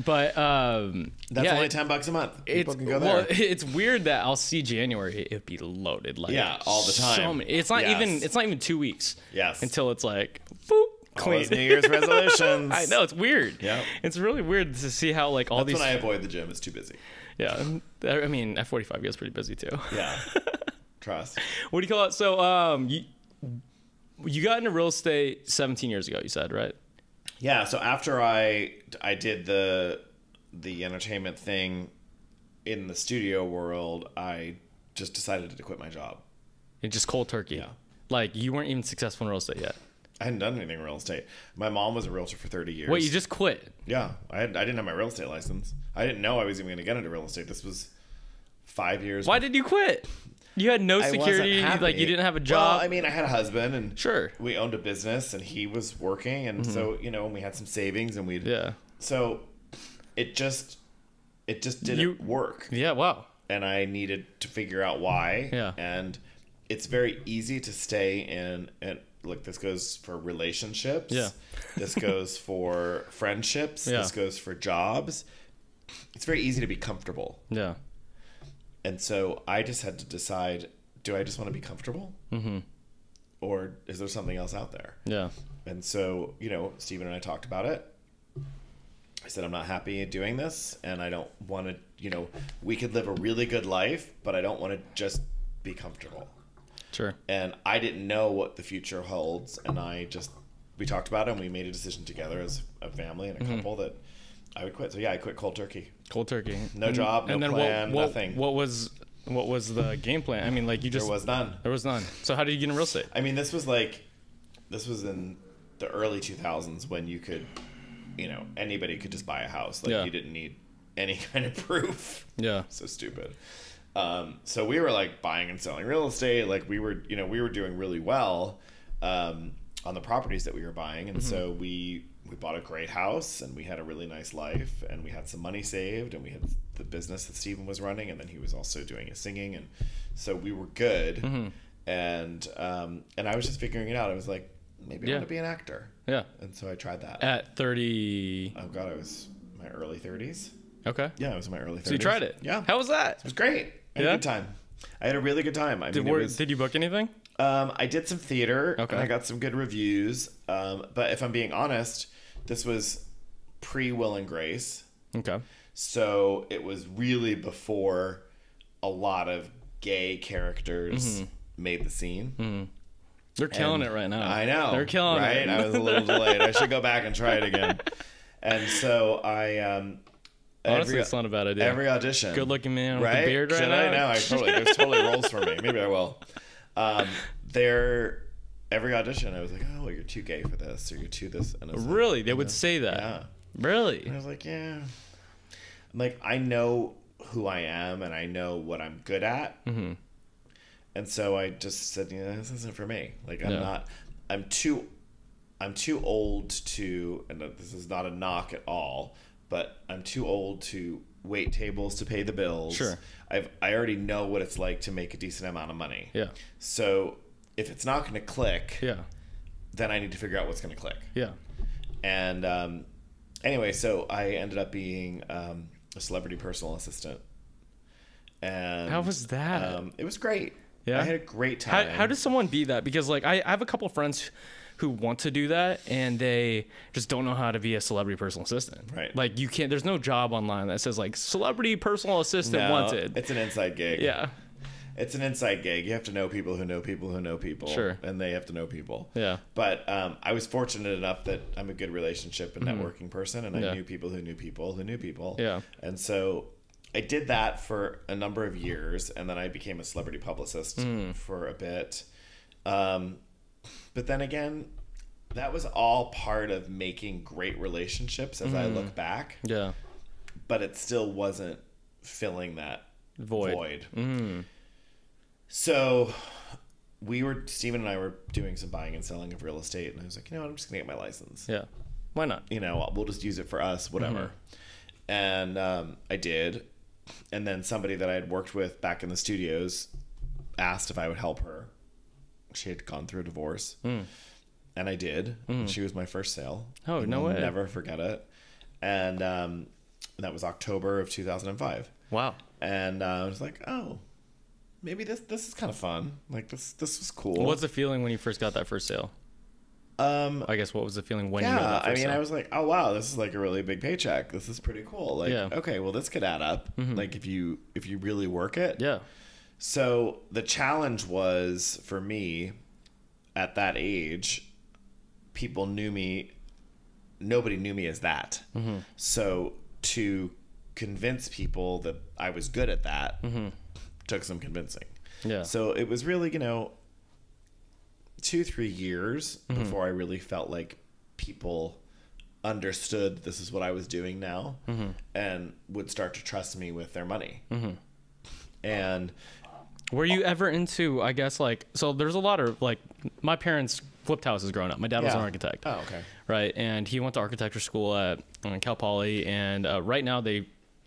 But That's yeah, only $10 a month. People can go there. well, it's weird that I'll see January, it'd be loaded, like Yeah, all the time. So many, it's not Yes. even 2 weeks. Yes. Until it's like boop, All clean. those New Year's resolutions. I know, it's weird. Yeah. It's really weird to see how like all That's these when I avoid the gym. It's too busy. Yeah. I mean, at 45 gets pretty busy too. Yeah. Trust. What do you call it? So you got into real estate 17 years ago, you said, right? Yeah. So after I did the entertainment thing in the studio world, I just decided to quit my job. And just cold turkey. Yeah. Like you weren't even successful in real estate yet. I hadn't done anything in real estate. My mom was a realtor for 30 years. Wait, you just quit? Yeah. I didn't have my real estate license. I didn't know I was even going to get into real estate. This was 5 years. Why did you quit? You had no I wasn't security, happy. like you didn't have a job. Well, I mean, I had a husband and Sure. we owned a business and he was working. And so, you know, and we had some savings and Yeah. So it just didn't work. Yeah, wow. And I needed to figure out why. Yeah. And it's very easy to stay in, and look, this goes for relationships. Yeah. This goes for friendships. Yeah. This goes for jobs. It's very easy to be comfortable. Yeah. And so I just had to decide, do I just want to be comfortable? Mm-hmm. Or is there something else out there? Yeah. And so, you know, Steven and I talked about it. I said, I'm not happy doing this, and I don't want to, you know, we could live a really good life, but I don't want to just be comfortable. Sure. And I didn't know what the future holds, and we talked about it, and we made a decision together as a family and a couple that I would quit. So yeah, I quit cold turkey. Cold turkey. No job, no plan, nothing. What was the game plan? I mean, like you just There was none. There was none. So how did you get in real estate? I mean, this was in the early 2000s when you could, you know, anybody could just buy a house. Like you didn't need any kind of proof. Yeah. So stupid. So we were like buying and selling real estate. Like we were doing really well on the properties that we were buying. And so we bought a great house and we had a really nice life and we had some money saved and we had the business that Steven was running. And then he was also doing his singing. And so we were good. And I was just figuring it out. I was like, maybe I want to be an actor. Yeah. And so I tried that. At 30. Oh God, I was in my early 30s. Okay. Yeah, I was in my early 30s. So you tried it? Yeah. How was that? It was great. I had a good time. I had a really good time. Did you book anything? I did some theater. Okay. And I got some good reviews. But if I'm being honest, this was pre Will and Grace. Okay. So it was really before a lot of gay characters made the scene. They're killing it right now. I know. They're killing right? it. I was a little delayed. I should go back and try it again. And so I honestly, it's not a bad idea. Every audition. Good looking man right? with a beard right Should now. I know. There's totally roles for me. Maybe I will. Every audition, I was like, oh, well, you're too gay for this, or you're too this. And I was Really? like, They would say that? Yeah. Really? And I was like, yeah. I'm like, I know who I am, and I know what I'm good at. And so I just said, this isn't for me. Like, I'm too old to, and this is not a knock at all, but I'm too old to wait tables to pay the bills. Sure. I already know what it's like to make a decent amount of money. Yeah. So if it's not going to click, then I need to figure out what's going to click. Yeah. And anyway, so I ended up being a celebrity personal assistant. And how was that? It was great. Yeah, I had a great time. How does someone be that? Because like I have a couple of friends who want to do that and they just don't know how to be a celebrity personal assistant. Right. Like you can't. There's no job online that says like celebrity personal assistant wanted. It's an inside gig. Yeah. It's an inside gig. You have to know people who know people who know people. Sure. And they have to know people. Yeah. But I was fortunate enough that I'm a good relationship and networking person, and I knew people who knew people who knew people. Yeah. And so I did that for a number of years, and then I became a celebrity publicist for a bit. But then again, that was all part of making great relationships as I look back. Yeah. But it still wasn't filling that void. So Steven and I were doing some buying and selling of real estate, and I was like, you know what, I'm just gonna get my license. Yeah. Why not? You know, we'll just use it for us, whatever. And I did. And then somebody that I had worked with back in the studios asked if I would help her. She had gone through a divorce. And I did. She was my first sale. Oh, no way. I'll never forget it. And that was October of 2005. Wow. And I was like, oh, maybe this is kind of fun. Like this was cool. What's the feeling when you first got that first sale? I guess what was the feeling when you got that first sale? I was like, oh wow, this is like a really big paycheck. This is pretty cool. Like, okay, well this could add up. Like if you really work it. Yeah. So the challenge was for me at that age, people knew me. Nobody knew me as that. So to convince people that I was good at that took some convincing. Yeah. So it was really, 2-3 years before I really felt like people understood this is what I was doing now and would start to trust me with their money. And were you ever into, I guess, like, so there's a lot of, like, my parents flipped houses growing up. My dad was an architect. Oh, okay. Right. And he went to architecture school at Cal Poly. And right now they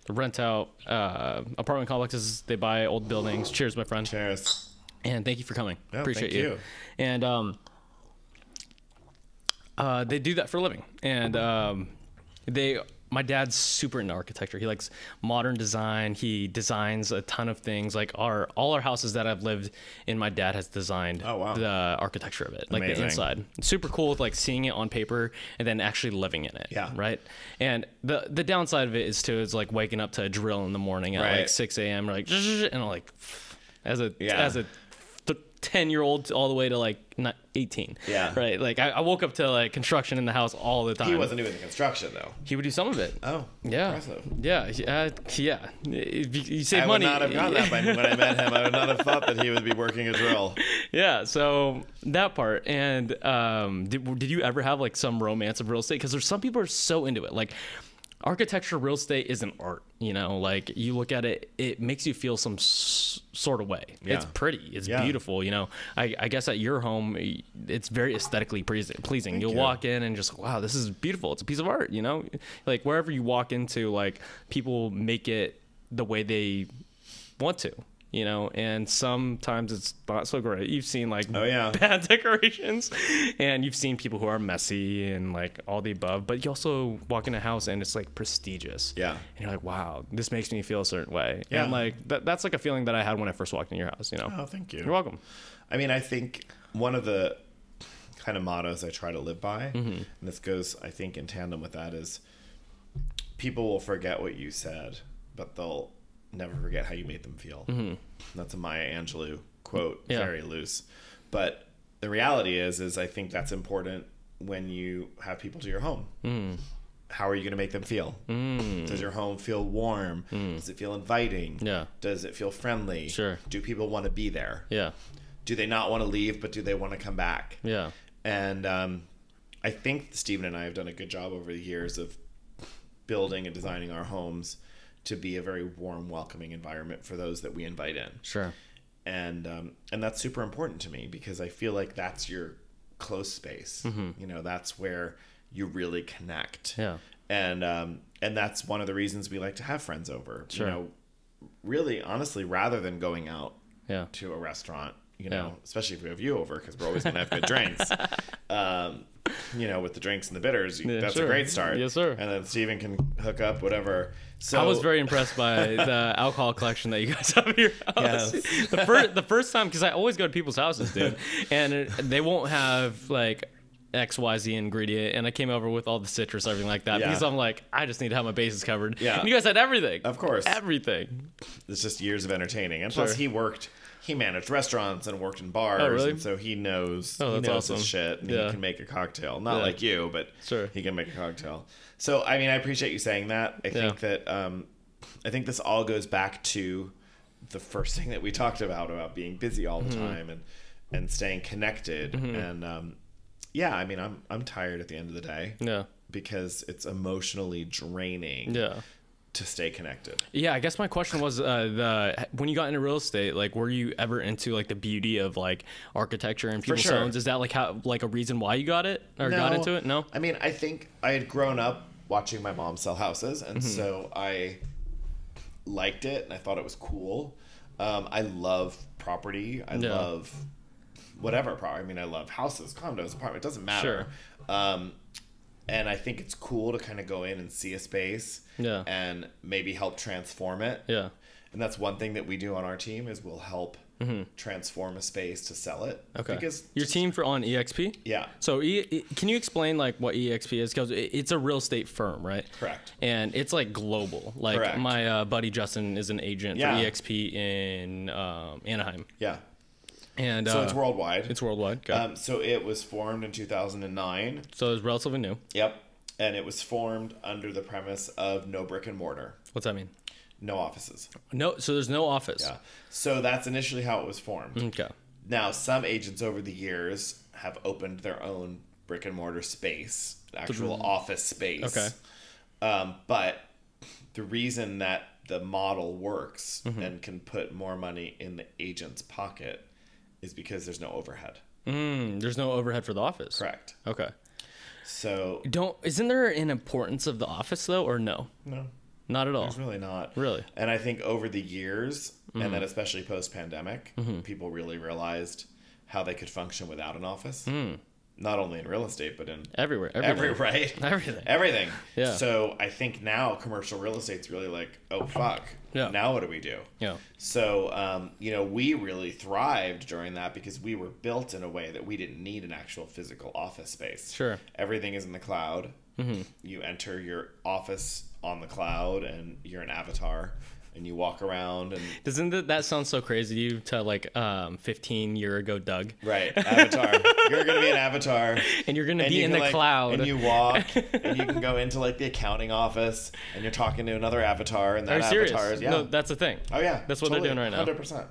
rent out apartment complexes. They buy old buildings. Cheers, my friend. Cheers. And thank you for coming. Oh, appreciate you. And they do that for a living. And my dad's super into architecture. He likes modern design. He designs a ton of things. Like all our houses that I've lived in, my dad has designed the architecture of it, like the inside. It's super cool with like seeing it on paper and then actually living in it. Yeah. Right. And the downside of it is like waking up to a drill in the morning at like 6 a.m. Or like, and I'm like, as a 10-year-old all the way to like 18. Yeah. Right. Like I woke up to like construction in the house all the time. He wasn't doing the construction though. He would do some of it. Oh. Yeah. Impressive. Yeah. Yeah. You save money. I would not have gotten that when I met him. I would not have thought that he would be working a drill. Yeah. So that part. And did you ever have like some romance of real estate? Because there's some people who are so into it. Like architecture, real estate is an art, like you look at it, it makes you feel some sort of way. Yeah. It's pretty, it's beautiful. I guess at your home, it's very aesthetically pleasing. You'll walk in and just, wow, this is beautiful. It's a piece of art, like wherever you walk into, like people make it the way they want to. And sometimes it's not so great. You've seen like bad decorations, and you've seen people who are messy and like all the above, but you also walk in a house and it's like prestigious. Yeah. And you're like, wow, this makes me feel a certain way. Yeah. And like that's like a feeling that I had when I first walked in your house, Oh, thank you. You're welcome. I mean, I think one of the kind of mottos I try to live by, and this goes, I think, in tandem with that, is people will forget what you said, but they'll never forget how you made them feel. That's a Maya Angelou quote, very loose. But the reality is I think that's important when you have people to your home. How are you going to make them feel? Does your home feel warm? Does it feel inviting? Yeah. Does it feel friendly? Sure. Do people want to be there? Yeah. Do they not want to leave, but do they want to come back? Yeah. And I think Steven and I have done a good job over the years of building and designing our homes to be a very warm, welcoming environment for those that we invite in. Sure. And that's super important to me because I feel like that's your close space. That's where you really connect. Yeah. And that's one of the reasons we like to have friends over. Sure. Really, honestly, rather than going out to a restaurant, especially if we have you over because we're always going to have good drinks. with the drinks and the bitters, that's a great start. Yes, sir. And then Steven can hook up whatever. So I was very impressed by the alcohol collection that you guys have at your house. Yes. The first time, because I always go to people's houses, dude, and they won't have like XYZ ingredient, and I came over with all the citrus, everything like that, because I'm like, I just need to have my bases covered. Yeah. And you guys had everything. Of course. Everything. It's just years of entertaining. And plus he managed restaurants and worked in bars. Oh, really? And so he knows, that's awesome. his shit, and he can make a cocktail. Not like you, but he can make a cocktail. So, I mean, I appreciate you saying that. I think that, I think this all goes back to the first thing that we talked about being busy all the time and staying connected. And, I mean, I'm tired at the end of the day. Yeah. Because it's emotionally draining. Yeah. To stay connected. Yeah, I guess my question was when you got into real estate, like, were you ever into like the beauty of like architecture and people's homes? Is that like a reason why you got it or got into it? No. I mean, I think I had grown up watching my mom sell houses, and so I liked it and I thought it was cool. I love property. I love whatever property. I mean, I love houses, condos, apartments. It doesn't matter. And I think it's cool to kind of go in and see a space and maybe help transform it. Yeah. And that's one thing that we do on our team is we'll help transform a space to sell it. Okay. Because your team on EXP? Yeah. So can you explain like what EXP is? Because it's a real estate firm, right? Correct. And it's like global. Like my buddy Justin is an agent for EXP in Anaheim. Yeah. And so it's worldwide. It's worldwide. Okay. So it was formed in 2009. So it's relatively new. Yep. And it was formed under the premise of no brick and mortar. What's that mean? No offices. No. So there's no office. Yeah. So that's initially how it was formed. Okay. Now, some agents over the years have opened their own brick and mortar space, actual office space. Okay. But the reason that the model works and can put more money in the agent's pocket is because there's no overhead. There's no overhead for the office. Correct. Okay. So isn't there an importance of the office though, or no? No. Not at all. There's really not. Really. And I think over the years, and then especially post-pandemic, people really realized how they could function without an office. Not only in real estate, but in everywhere. Everything. Yeah. So I think now commercial real estate's really like, oh fuck. Yeah. Now what do we do? Yeah. So we really thrived during that because we were built in a way that we didn't need an actual physical office space. Sure. Everything is in the cloud. You enter your office on the cloud and you're an avatar. And you walk around and doesn't that sound so crazy to you to like 15-year ago Doug? Right. Avatar. You're gonna be an avatar. And you're gonna be in the cloud. And you walk and you can go into like the accounting office and you're talking to another avatar and that avatar is No, that's the thing. Oh yeah. That's what they're doing right now. 100%.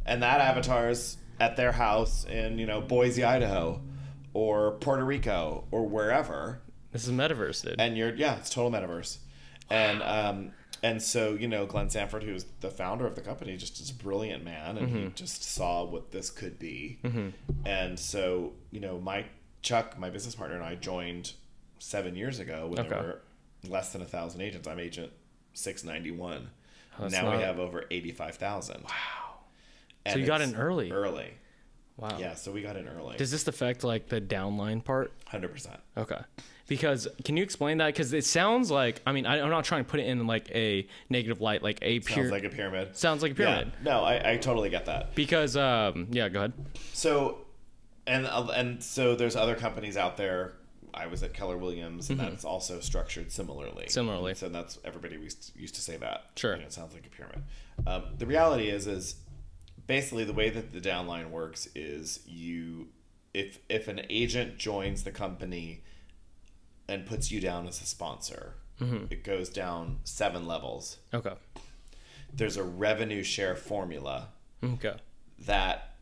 And that avatar's at their house in, Boise, Idaho or Puerto Rico or wherever. This is metaverse, dude. And it's total metaverse. Wow. And so, Glenn Sanford, who's the founder of the company, just is a brilliant man, and he just saw what this could be. And so, Chuck, my business partner, and I joined 7 years ago when there were less than 1,000 agents. I'm agent 691. Now we have over 85,000. Wow. And so you got in early. Early. Wow. Yeah, so we got in early. Does this affect like the downline part? 100%. Okay. Because can you explain that? Because it sounds like, I'm not trying to put it in like a negative light, like a sounds like a pyramid. Sounds like a pyramid. Yeah. No, I totally get that. Because go ahead. So, and so there's other companies out there. I was at Keller Williams, and that's also structured similarly. So that's everybody used to say that. Sure. It sounds like a pyramid. The reality is basically the way that the downline works is if an agent joins the company and puts you down as a sponsor, it goes down 7 levels. Okay. There's a revenue share formula. Okay. That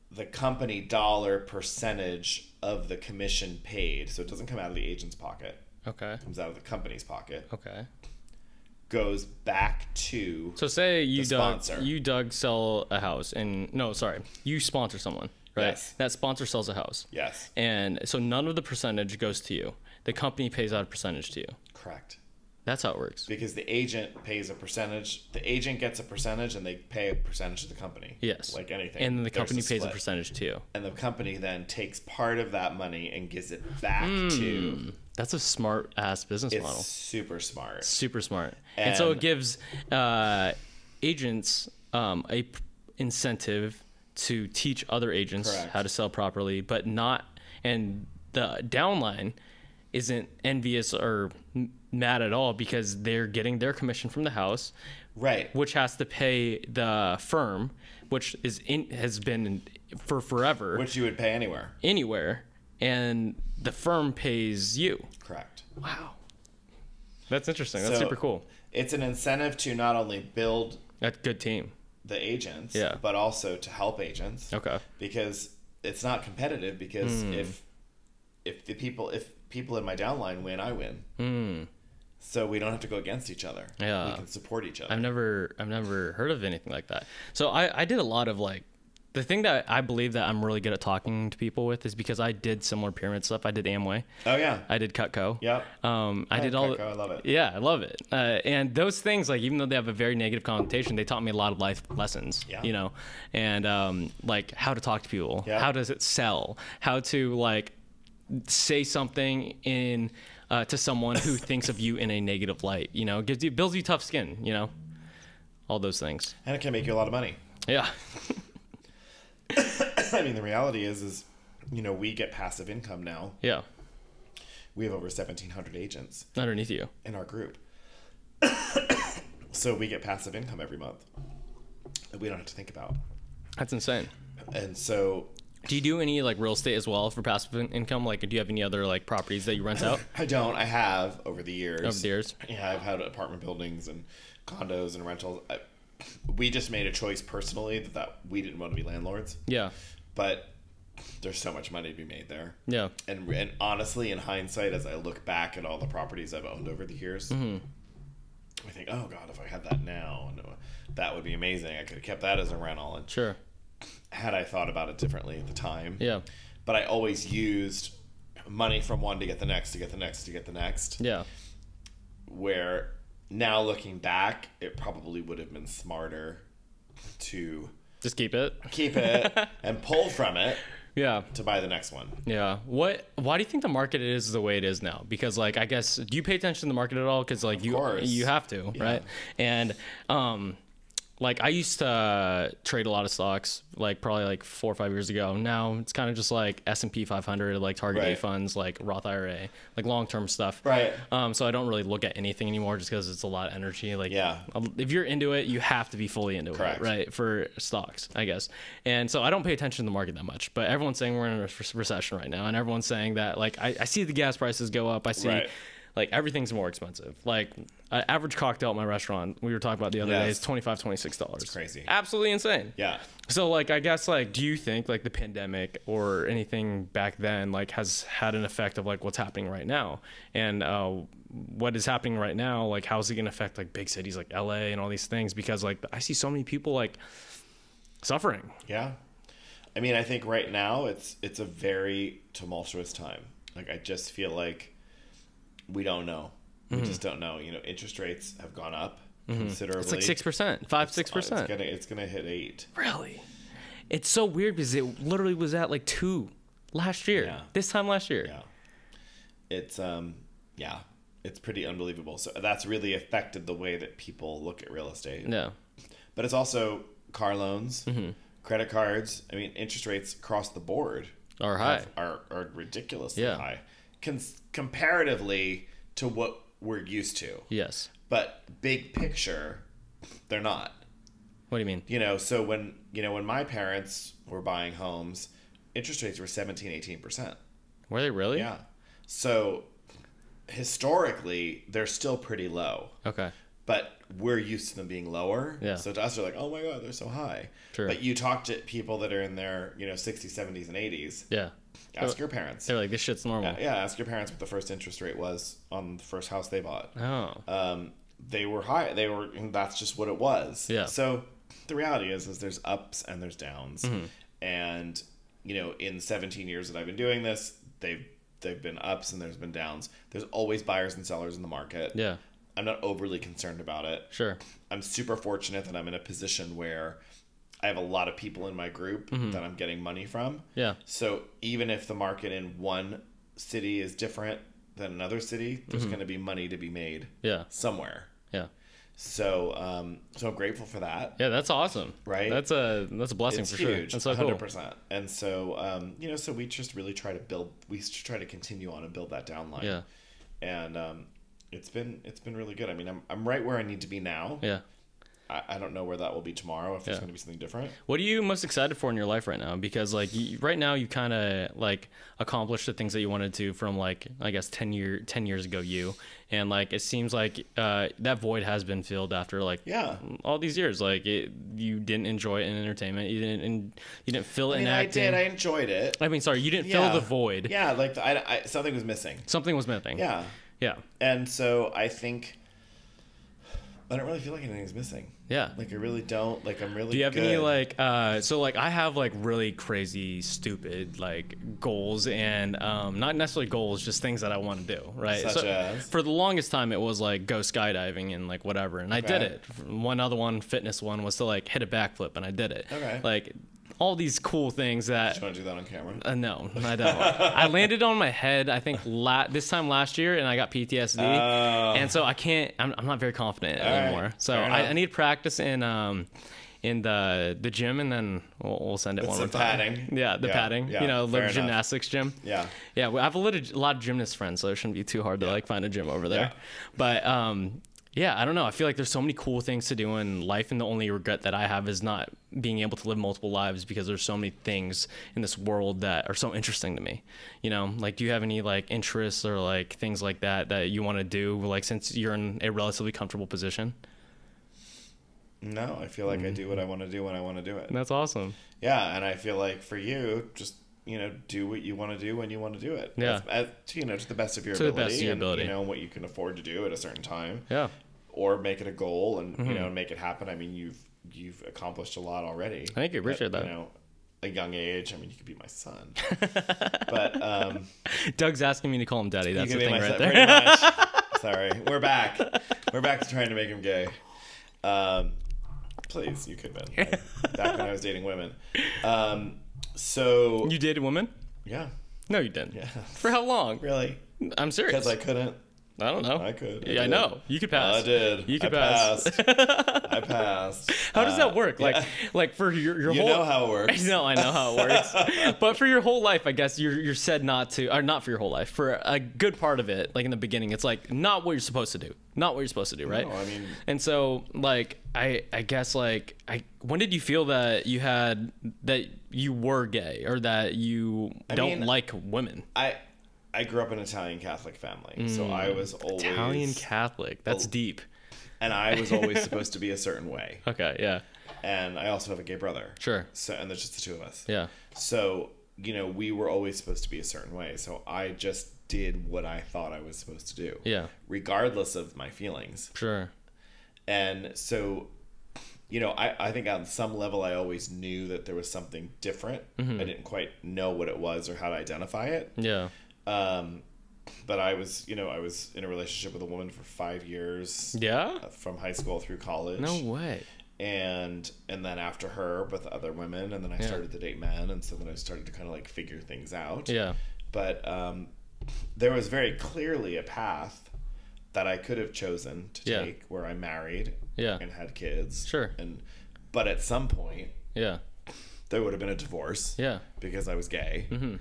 the company dollar percentage of the commission paid, so it doesn't come out of the agent's pocket. Okay. It comes out of the company's pocket. Okay. Goes back to So say you Doug sell a house you sponsor someone, right? Yes. That sponsor sells a house. Yes. And so none of the percentage goes to you. The company pays out a percentage to you. Correct. That's how it works. Because the agent pays a percentage. The agent gets a percentage, and they pay a percentage to the company. Yes. Like anything. And then the company pays a percentage too. And the company then takes part of that money and gives it back to... That's a smart ass business model. Super smart. Super smart. And so it gives agents a incentive to teach other agents how to sell properly, but not, and the downline isn't envious or mad at all because they're getting their commission from the house, right? Which has to pay the firm, which has been for forever, which you would pay anywhere, and the firm pays you. Correct. Wow, that's interesting. That's super cool. It's an incentive to not only build a good team, the agents, but also to help agents. Okay. Because it's not competitive. Because if people in my downline win, I win. So we don't have to go against each other. Yeah. We can support each other. I've never heard of anything like that. So I did a lot of like, the thing that I believe that I'm really good at talking to people with is because I did similar pyramid stuff. I did Amway. Oh yeah. I did Cutco. Yep. I did all. Cutco, I love it. Yeah, I love it. And those things, like, even though they have a very negative connotation, they taught me a lot of life lessons. Yeah. You know, and like how to talk to people, how does it sell, how to like say something in to someone who thinks of you in a negative light. You know, builds you tough skin. You know, all those things. And it can make you a lot of money. Yeah. I mean, the reality is, you know, we get passive income now. Yeah. We have over 1,700 agents underneath you in our group. So we get passive income every month that we don't have to think about. That's insane. And so... Do you do any like real estate as well for passive income? Like, do you have any other like properties that you rent out? I don't. I have over the years. Over the years? Yeah, I've had apartment buildings and condos and rentals. We just made a choice personally that we didn't want to be landlords. Yeah. But there's so much money to be made there. Yeah. And honestly, in hindsight, as I look back at all the properties I've owned over the years, I think, oh God, if I had that now, that would be amazing. I could have kept that as a rental. And sure. Had I thought about it differently at the time. Yeah. But I always used money from one to get the next, to get the next, to get the next. Yeah. Where... Now looking back, it probably would have been smarter to just keep it and pull from it. Yeah. To buy the next one. Yeah. Why do you think the market is the way it is now? Because like, I guess, do you pay attention to the market at all? Because like you have to, right? And like I used to trade a lot of stocks, like probably like 4 or 5 years ago. Now it's kind of just like S&P 500, like target date funds, like Roth IRA, like long-term stuff. Right. So I don't really look at anything anymore just because it's a lot of energy. Like, if you're into it, you have to be fully into it, right? For stocks, I guess. And so I don't pay attention to the market that much. But everyone's saying we're in a recession right now, and everyone's saying that like I see the gas prices go up. I see. Like everything's more expensive. Like an average cocktail at my restaurant, we were talking about the other day, is $25, $26. It's crazy. Absolutely insane. Yeah. So like, I guess like, do you think like the pandemic or anything back then like has had an effect of like what's happening right now? And what is happening right now? Like, how's it going to affect like big cities like LA and all these things? Because like I see so many people like suffering. Yeah. I mean, I think right now it's a very tumultuous time. Like, I just feel like we don't know. We just don't know. You know, interest rates have gone up considerably. It's like 6%, 6%. It's gonna hit 8. Really? It's so weird because it literally was at like 2 last year. Yeah. This time last year. Yeah. It's it's pretty unbelievable. So that's really affected the way that people look at real estate. Yeah. But it's also car loans, credit cards. I mean, interest rates across the board are high. Are ridiculously high. Comparatively to what we're used to. Yes. But big picture, they're not. What do you mean? You know, so when my parents were buying homes, interest rates were 17, 18%. Were they really? Yeah. So historically, they're still pretty low. Okay. But we're used to them being lower. Yeah. So to us, they're like, oh my God, they're so high. True. But you talk to people that are in their, 60s, 70s, and 80s. Yeah. Ask your parents. They're like, this shit's normal. Yeah, ask your parents what the first interest rate was on the first house they bought. Oh. They were high. And that's just what it was. Yeah. So the reality is there's ups and there's downs. And, in 17 years that I've been doing this, they've been ups and there's been downs. There's always buyers and sellers in the market. Yeah. I'm not overly concerned about it. Sure. I'm super fortunate that I'm in a position where I have a lot of people in my group that I'm getting money from. Yeah. So even if the market in one city is different than another city, there's going to be money to be made somewhere. Yeah. So so I'm grateful for that. Yeah, that's awesome. Right? That's a blessing for sure. Huge, that's so 100%. Cool. And so you know, so we just really try to continue on and build that downline. Yeah. And it's been really good. I mean, I'm right where I need to be now. Yeah. I don't know where that will be tomorrow, if there's going to be something different. What are you most excited for in your life right now? Because like right now you kind of like accomplished the things that you wanted to from like, I guess 10 years ago and like it seems like that void has been filled after like all these years. Like you didn't enjoy it in entertainment. You didn't fill it in acting. I enjoyed it. I mean, sorry, you didn't fill the void. Yeah, like something was missing. Something was missing. Yeah. Yeah. And so I think I don't really feel like anything's missing. Yeah. Like I really don't. Like I'm really. Do you have good. any like so like I have like really crazy stupid like goals and not necessarily goals, just things that I want to do, right? Such as? For the longest time it was like go skydiving and like whatever, and I did it. One other one, fitness one, was to like hit a backflip, and I did it. Okay. Like all these cool things that. Do you want to do that on camera? No, I don't. I landed on my head, I think this time last year, and I got PTSD, and so I can't. I'm not very confident anymore. Right. So I need practice in the gym, and then we'll send it one more time. Padding. Yeah, the padding. Yeah, you know, the gymnastics gym. Yeah. Yeah, I have a lot of gymnast friends, so it shouldn't be too hard to like find a gym over there. Yeah. But yeah, I don't know. I feel like there's so many cool things to do in life, and the only regret that I have is not being able to live multiple lives, because there's so many things in this world that are so interesting to me. You know, like, do you have any like interests or like things like that you want to do, like, since you're in a relatively comfortable position? No, I feel like I do what I want to do when I want to do it. That's awesome. Yeah, and I feel like for you, just, you know, do what you want to do when you want to do it. Yeah. You know, to the best of your ability. To the best of your ability. You know, what you can afford to do at a certain time. Yeah. Or make it a goal and, you know, make it happen. I mean, you've accomplished a lot already. I think you appreciate that. You know, a young age. I mean, you could be my son. But Doug's asking me to call him daddy. That's the thing right there. Pretty much. Sorry. We're back. We're back to trying to make him gay. Please, you could have been. Back when I was dating women. So you dated women? Yeah. No, you didn't. Yeah. For how long? Really? I'm serious. Because I couldn't. I don't know. I could. I know. You could pass. I did. You could pass. I passed. How does that work? Yeah. Like for your whole. You know how it works. I know how it works. But for your whole life, I guess you're said not to, or not for your whole life. For a good part of it, like in the beginning, it's like not what you're supposed to do. Not what you're supposed to do, right? No, I mean. And so, like, I guess, like, when did you feel that you were gay, or that you don't like women? I grew up in an Italian Catholic family, so I was always... Italian Catholic. That's deep. And I was always supposed to be a certain way. Okay, yeah. And I also have a gay brother. Sure. So, and there's just the two of us. Yeah. So, you know, we were always supposed to be a certain way. So I just did what I thought I was supposed to do. Yeah. Regardless of my feelings. Sure. And so, you know, I think on some level I always knew that there was something different. Mm-hmm. I didn't quite know what it was or how to identify it. Yeah. But I was in a relationship with a woman for 5 years. Yeah. From high school through college. No way. And then after her with other women, and then I started to date men, and so then I started to kind of like figure things out. Yeah. But there was very clearly a path that I could have chosen to take, where I married and had kids. Sure. But at some point, there would have been a divorce. Yeah. Because I was gay. Mm-hmm.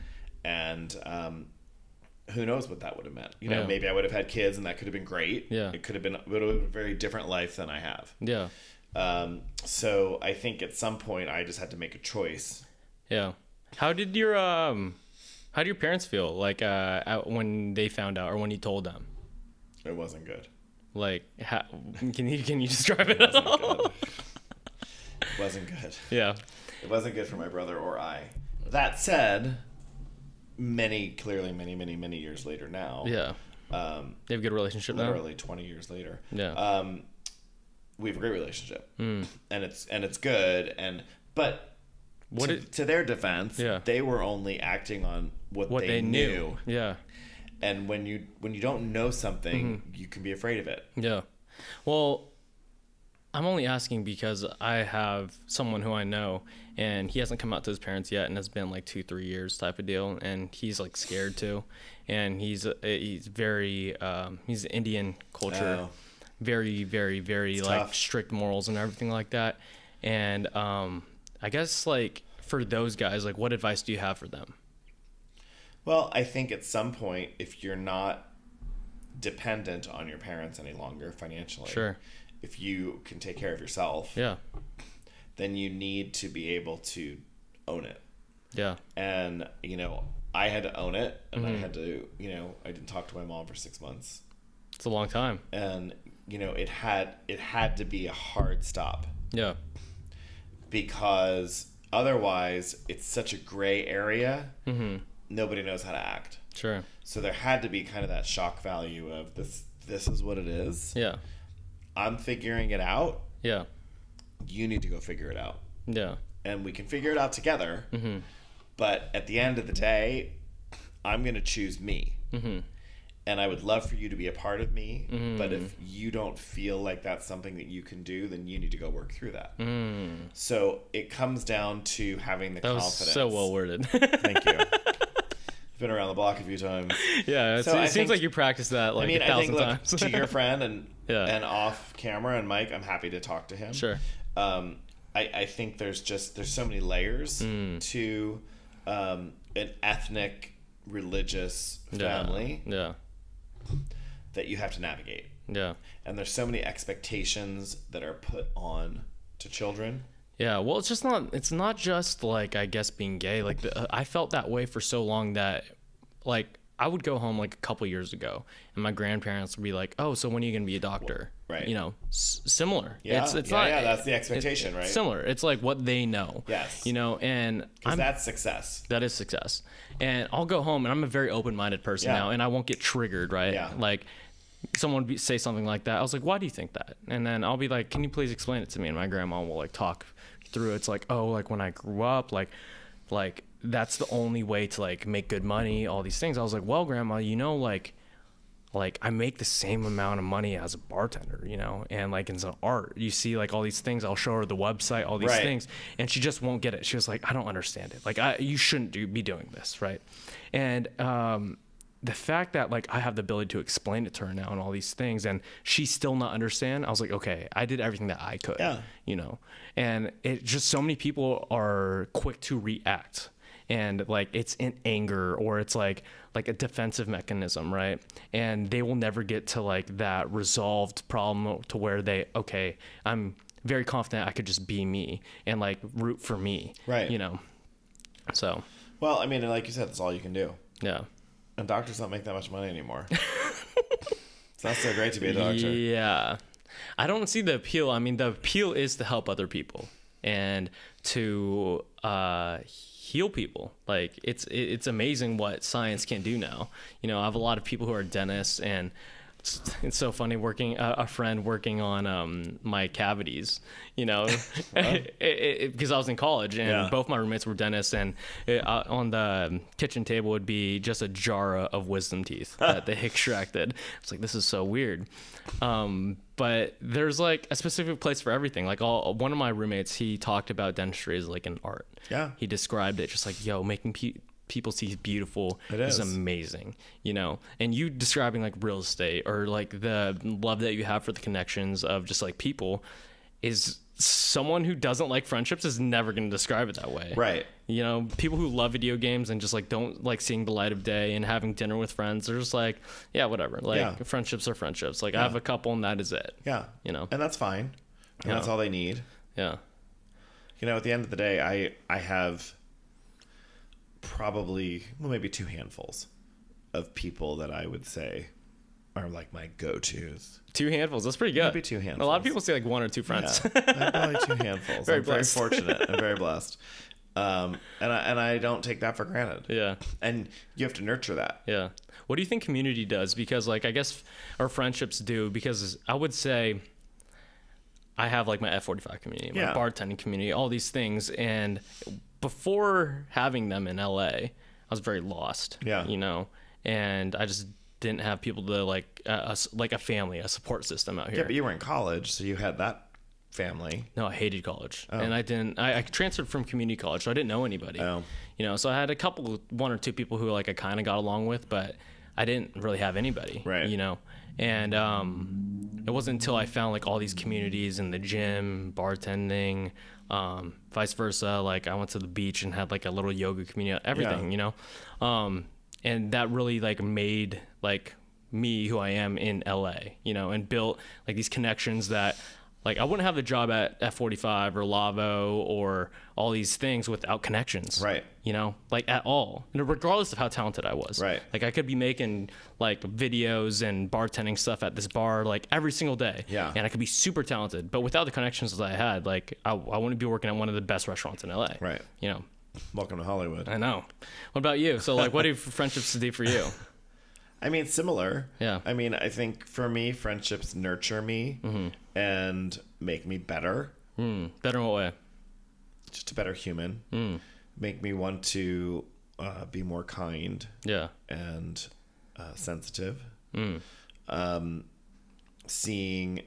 And who knows what that would have meant? You know, maybe I would have had kids, and that could have been great. Yeah. It would have been a very different life than I have. Yeah. So I think at some point I just had to make a choice. Yeah. How did your parents feel like when they found out, or when you told them? It wasn't good. Like, can you describe it at all? It wasn't good. Yeah. It wasn't good for my brother or I. That said, many years later now. Yeah. They have a good relationship now? Literally 20 years later. Yeah. We have a great relationship. And it's good, but to their defense, they were only acting on what they knew. Yeah. And when you don't know something, you can be afraid of it. Yeah. Well, I'm only asking because I have someone who I know, and he hasn't come out to his parents yet, and it's been like 2-3 years type of deal, and he's like scared too, and he's very he's Indian culture, very very very it's like tough. strict morals and everything like that, and I guess like for those guys, like what advice do you have for them? Well, I think at some point, if you're not dependent on your parents any longer financially, Sure. if you can take care of yourself, Yeah. then you need to be able to own it. Yeah. And, you know, I had to own it, and I had to, you know, I didn't talk to my mom for 6 months. It's a long time. And, you know, it had to be a hard stop. Yeah. Because otherwise it's such a gray area. Nobody knows how to act. Sure. So there had to be kind of that shock value of this is what it is. Yeah. I'm figuring it out. Yeah. You need to go figure it out. Yeah. And we can figure it out together. But at the end of the day, I'm going to choose me. And I would love for you to be a part of me. But if you don't feel like that's something that you can do, then you need to go work through that. So it comes down to having the confidence. That was so well worded. Thank you. Been around the block a few times. Yeah, So it seems like you practiced that like 1,000 times. To your friend and Yeah. and off camera and Mike, I'm happy to talk to him. Sure. I think there's so many layers to an ethnic religious family Yeah. that you have to navigate. Yeah. And there's so many expectations that are put on to children. Yeah, well, it's not just like, I guess, being gay. Like I felt that way for so long that like I would go home like a couple years ago and my grandparents would be like, "Oh, so when are you going to be a doctor?" Right. You know, similar. Yeah. It's yeah, not, yeah, that's the expectation, right? Similar. It's like what they know. Yes. You know, and that's success. that is success. And I'll go home and I'm a very open-minded person now, and I won't get triggered, right? Yeah. Like someone would say something like that. I was like, "Why do you think that?" And then I'll be like, "Can you please explain it to me?" And my grandma will like talk through. It's like, "Oh, like when I grew up, like that's the only way to like make good money, all these things." I was like, "Well, grandma, you know, like I make the same amount of money as a bartender, you know, and like in some art, you see like all these things. I'll show her the website, all these things, and she just won't get it. She was like, "I don't understand it. Like you shouldn't be doing this, right?" And the fact that like I have the ability to explain it to her now and all these things, and she still not understand, I was like, okay, I did everything that I could, you know. And it just, so many people are quick to react, and like it's in anger or it's like a defensive mechanism, right? And they will never get to like that resolved problem to where I'm very confident I could just be me and like root for me, right? You know. So well, I mean, like you said, that's all you can do. Yeah. And doctors don't make that much money anymore. It's not so great to be a doctor. Yeah. I don't see the appeal. I mean, the appeal is to help other people and to heal people. Like it's amazing what science can do now. You know, I have a lot of people who are dentists, and it's so funny working a friend working on my cavities, you know, because I was in college and both my roommates were dentists, and on the kitchen table would be just a jar of wisdom teeth that they extracted. It's like, this is so weird. But there's like a specific place for everything. Like one of my roommates, he talked about dentistry as like an art. Yeah. He described it just like, yo, making people's teeth beautiful is amazing, you know. And you describing like real estate or like the love that you have for the connections of just like people, is someone who doesn't like friendships is never going to describe it that way, right? You know, people who love video games and just like don't like seeing the light of day and having dinner with friends, they're just like, yeah, whatever, like friendships are friendships. Like I have a couple and that is it. You know, and that's fine, and that's all they need. You know, at the end of the day, I have probably maybe 2 handfuls of people that I would say are like my go-tos. 2 handfuls, that's pretty good. Maybe 2 handfuls. A lot of people say like 1 or 2 friends. Probably 2 handfuls. Very I'm blessed. very fortunate. I'm very blessed. And I don't take that for granted. And you have to nurture that. What do you think community does? Because like I guess our friendships do, because I would say I have like my F45 community, my bartending community, all these things, and before having them in LA, I was very lost. You know, and I just didn't have people to like a family, a support system out here. Yeah, but you were in college, so you had that family. No, I hated college, and I transferred from community college, so I didn't know anybody. You know, so I had one or two people who like I kind of got along with, but I didn't really have anybody. Right. You know, and it wasn't until I found like all these communities in the gym, bartending, vice versa. Like I went to the beach and had like a little yoga community, everything. You know, and that really like made like me who I am in LA. You know, and built like these connections that. Like, I wouldn't have the job at F45 or Lavo or all these things without connections. Right. You know, like at all. And regardless of how talented I was. Right. Like, I could be making, like, videos and bartending stuff at this bar, like, every single day. Yeah. And I could be super talented. But without the connections that I had, like, I wouldn't be working at one of the best restaurants in LA. Right. You know. Welcome to Hollywood. I know. What about you? So, like, what do friendships do for you? I mean, similar. Yeah. I mean, I think for me, friendships nurture me and make me better. Better in what way? Just a better human. Make me want to be more kind. Yeah. And sensitive. Seeing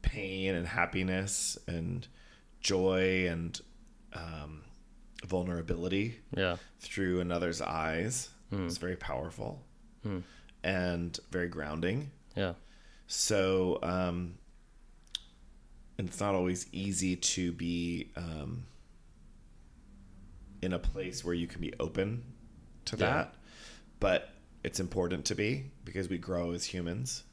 pain and happiness and joy and vulnerability through another's eyes is very powerful. And very grounding. Yeah. So, and it's not always easy to be in a place where you can be open to that, but it's important to be because we grow as humans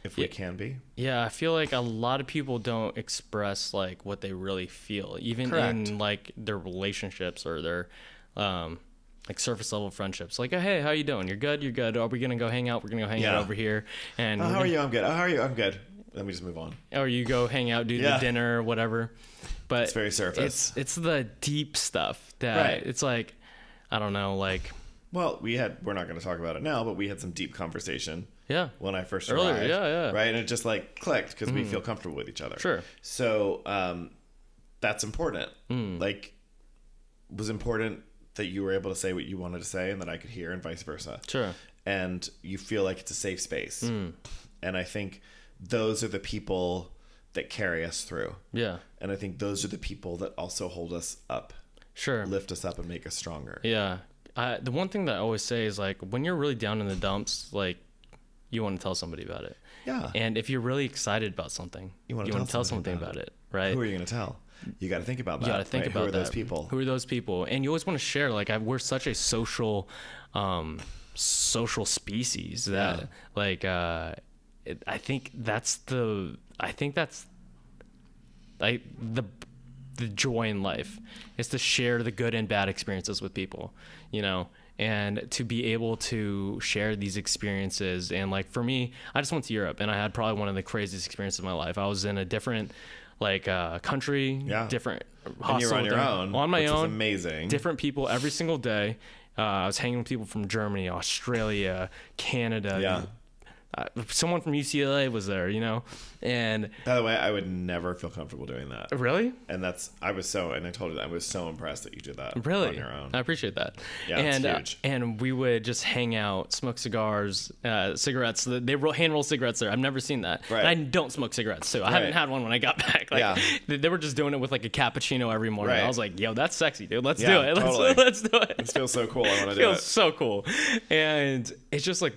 if we can be. Yeah, I feel like a lot of people don't express like what they really feel, even in like their relationships or their like surface level friendships. Like, oh, hey, how you doing? You're good? You're good. Are we going to go hang out? We're going to go hang out over here. And how are you? I'm good. Oh, how are you? I'm good. Let me just move on. Or you go hang out, do the dinner or whatever. But it's very surface. It's the deep stuff that it's like, I don't know, like. Well, we're not going to talk about it now, but we had some deep conversation. Yeah. When I first earlier, arrived. Right. And it just like clicked because we feel comfortable with each other. Sure. So that's important. Like, was important that you were able to say what you wanted to say and that I could hear and vice versa. Sure. And you feel like it's a safe space. And I think those are the people that carry us through. Yeah. And I think those are the people that also hold us up. Sure. Lift us up and make us stronger. Yeah. The one thing that I always say is like, when you're really down in the dumps, like you want to tell somebody about it. Yeah. And if you're really excited about something, you want to tell something about it. Right. Who are you going to tell? You got to think about that. You got to think about who are those people? Who are those people? And you always want to share. Like we're such a social species that like I think that's the joy in life is to share the good and bad experiences with people, you know, and to be able to share these experiences. And like for me, I just went to Europe and I had probably one of the craziest experiences of my life. I was in a different country, different hostel, and you're on your own, on my own, amazing, different people every single day. I was hanging with people from Germany, Australia, Canada, someone from UCLA was there, you know. And by the way, I would never feel comfortable doing that. Really? And I told you that I was so impressed that you did that really on your own. I appreciate that. Yeah, and it's huge. And we would just hang out, smoke cigars, cigarettes. They hand roll cigarettes there. I've never seen that. Right. And I don't smoke cigarettes too. I haven't had one when I got back. Like, they were just doing it with like a cappuccino every morning. Right. I was like, yo, that's sexy, dude. Let's do it. Totally. Let's do it. It feels so cool. I want to do it. It feels so cool. And it's just like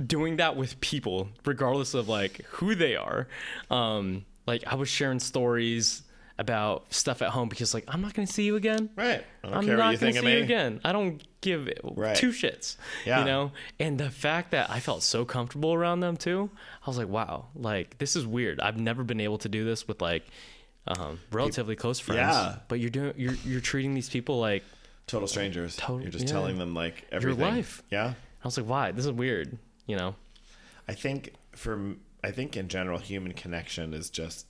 doing that with people, regardless of like who they are. Like I was sharing stories about stuff at home because like I'm not going to see you again. Right. I'm not going to see you again. I don't give two shits. Yeah. You know? And the fact that I felt so comfortable around them too, I was like, wow, like this is weird. I've never been able to do this with like relatively close friends. Yeah. But you're treating these people like total strangers. You're just telling them like everything. Your life. Yeah. I was like, why? This is weird. You know, I think in general, human connection is just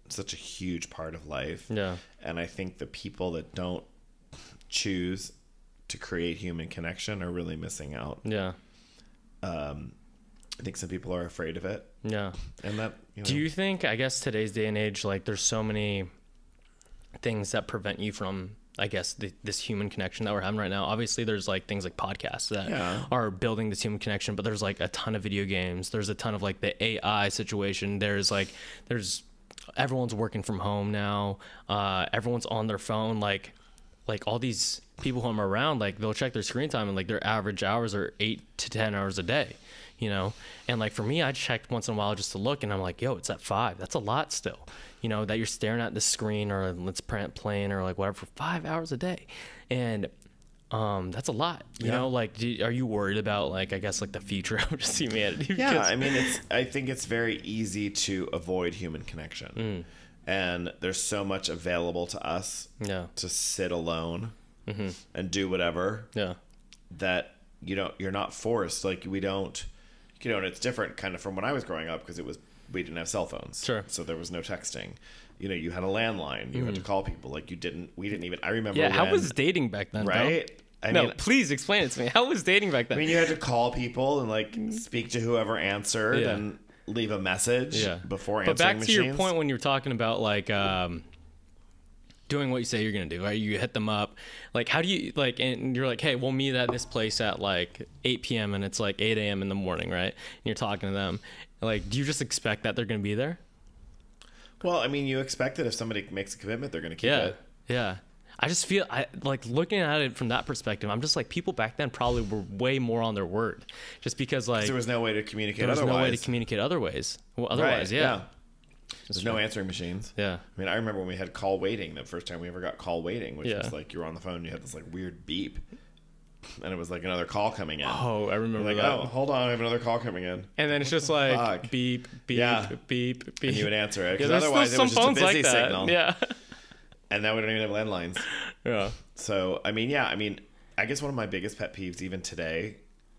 such a huge part of life. Yeah. And I think the people that don't choose to create human connection are really missing out. Yeah. I think some people are afraid of it. Yeah. And that, do you think, I guess today's day and age, like there's so many things that prevent you from I guess this human connection that we're having right now. Obviously there's like things like podcasts that are building this human connection, but there's like a ton of video games. There's a ton of like the AI situation. There's everyone's working from home now. Everyone's on their phone. Like all these people who I'm around, like they'll check their screen time and like their average hours are 8 to 10 hours a day, you know? And like for me, I checked once in a while just to look and I'm like, yo, it's at 5. That's a lot still, you know, that you're staring at the screen or let's playing or like whatever for 5 hours a day. And that's a lot, you know, like, are you worried about like, I guess like the future of just humanity? Yeah. I mean, I think it's very easy to avoid human connection. And there's so much available to us to sit alone and do whatever that, you know, you're not forced. Like we don't, you know, and it's different kind of from when I was growing up because we didn't have cell phones. Sure. So there was no texting. You know, you had a landline. You had to call people. Like we didn't even, I remember. Yeah. How was dating back then? Right. I mean, please explain it to me. How was dating back then? I mean, you had to call people and like speak to whoever answered and leave a message before answering. But back to your point when you were talking about like doing what you say you're gonna do, right? You hit them up. Like, how do you like? And you're like, hey, we'll meet at this place at like 8 p.m. and it's like 8 a.m. in the morning, right? And you're talking to them. Like, do you just expect that they're gonna be there? Well, I mean, you expect that if somebody makes a commitment, they're gonna keep it. Yeah. I just feel like looking at it from that perspective. I'm just like people back then probably were way more on their word, just because like there was no way to communicate. There was no way to communicate otherwise. Well, otherwise, right, There's no answering machines. Yeah. I mean, I remember when we had call waiting. The first time we ever got call waiting, which was like you were on the phone, and you had this like weird beep, and it was like another call coming in. Oh, I remember like, that. oh, hold on, I have another call coming in. And then it's just like beep, beep, beep, beep, and you would answer it because otherwise it was just a busy signal. Yeah. And now we don't even have landlines. Yeah. So, I mean, I guess one of my biggest pet peeves even today,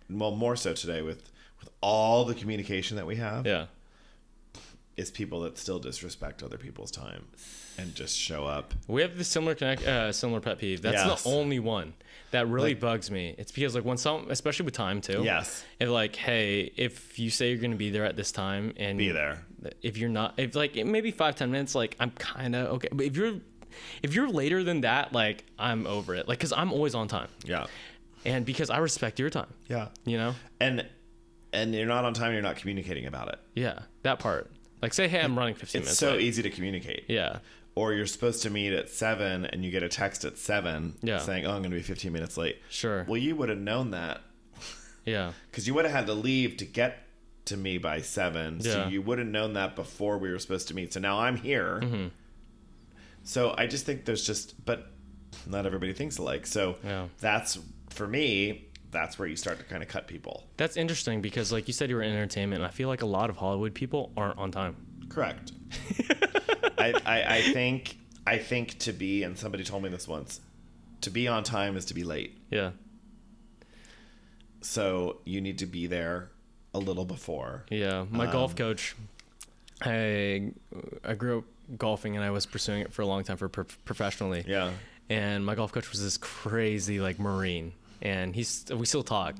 well, more so today with all the communication that we have, is people that still disrespect other people's time and just show up. We have this similar pet peeve. That's the only one that really bugs me. It's because like when especially with time too. Yes. If like, hey, if you say you're going to be there at this time and be there. If you're not, if like maybe 5-10 minutes, like I'm kind of okay. But if you're later than that, like I'm over it. Like, cause I'm always on time. Yeah. And because I respect your time. Yeah. You know? And you're not on time, you're not communicating about it. Yeah. That part. Like say, hey, I'm running 15 minutes. It's so late. easy to communicate. Yeah. Or you're supposed to meet at 7 and you get a text at 7 saying, oh, I'm going to be 15 minutes late. Sure. Well, you would have known that. Yeah. Cause you would have had to leave to get to me by 7. So you would have known that before we were supposed to meet. So now I'm here. So I just think but not everybody thinks alike. So that's, for me, that's where you start to kind of cut people. That's interesting because like you said, you were in entertainment. And I feel like a lot of Hollywood people aren't on time. Correct. I think to be, and somebody told me this once, to be on time is to be late. Yeah. So you need to be there a little before. Yeah. My golf coach, I grew up golfing and I was pursuing it for a long time professionally. Yeah. And my golf coach was this crazy like Marine, and we still talk.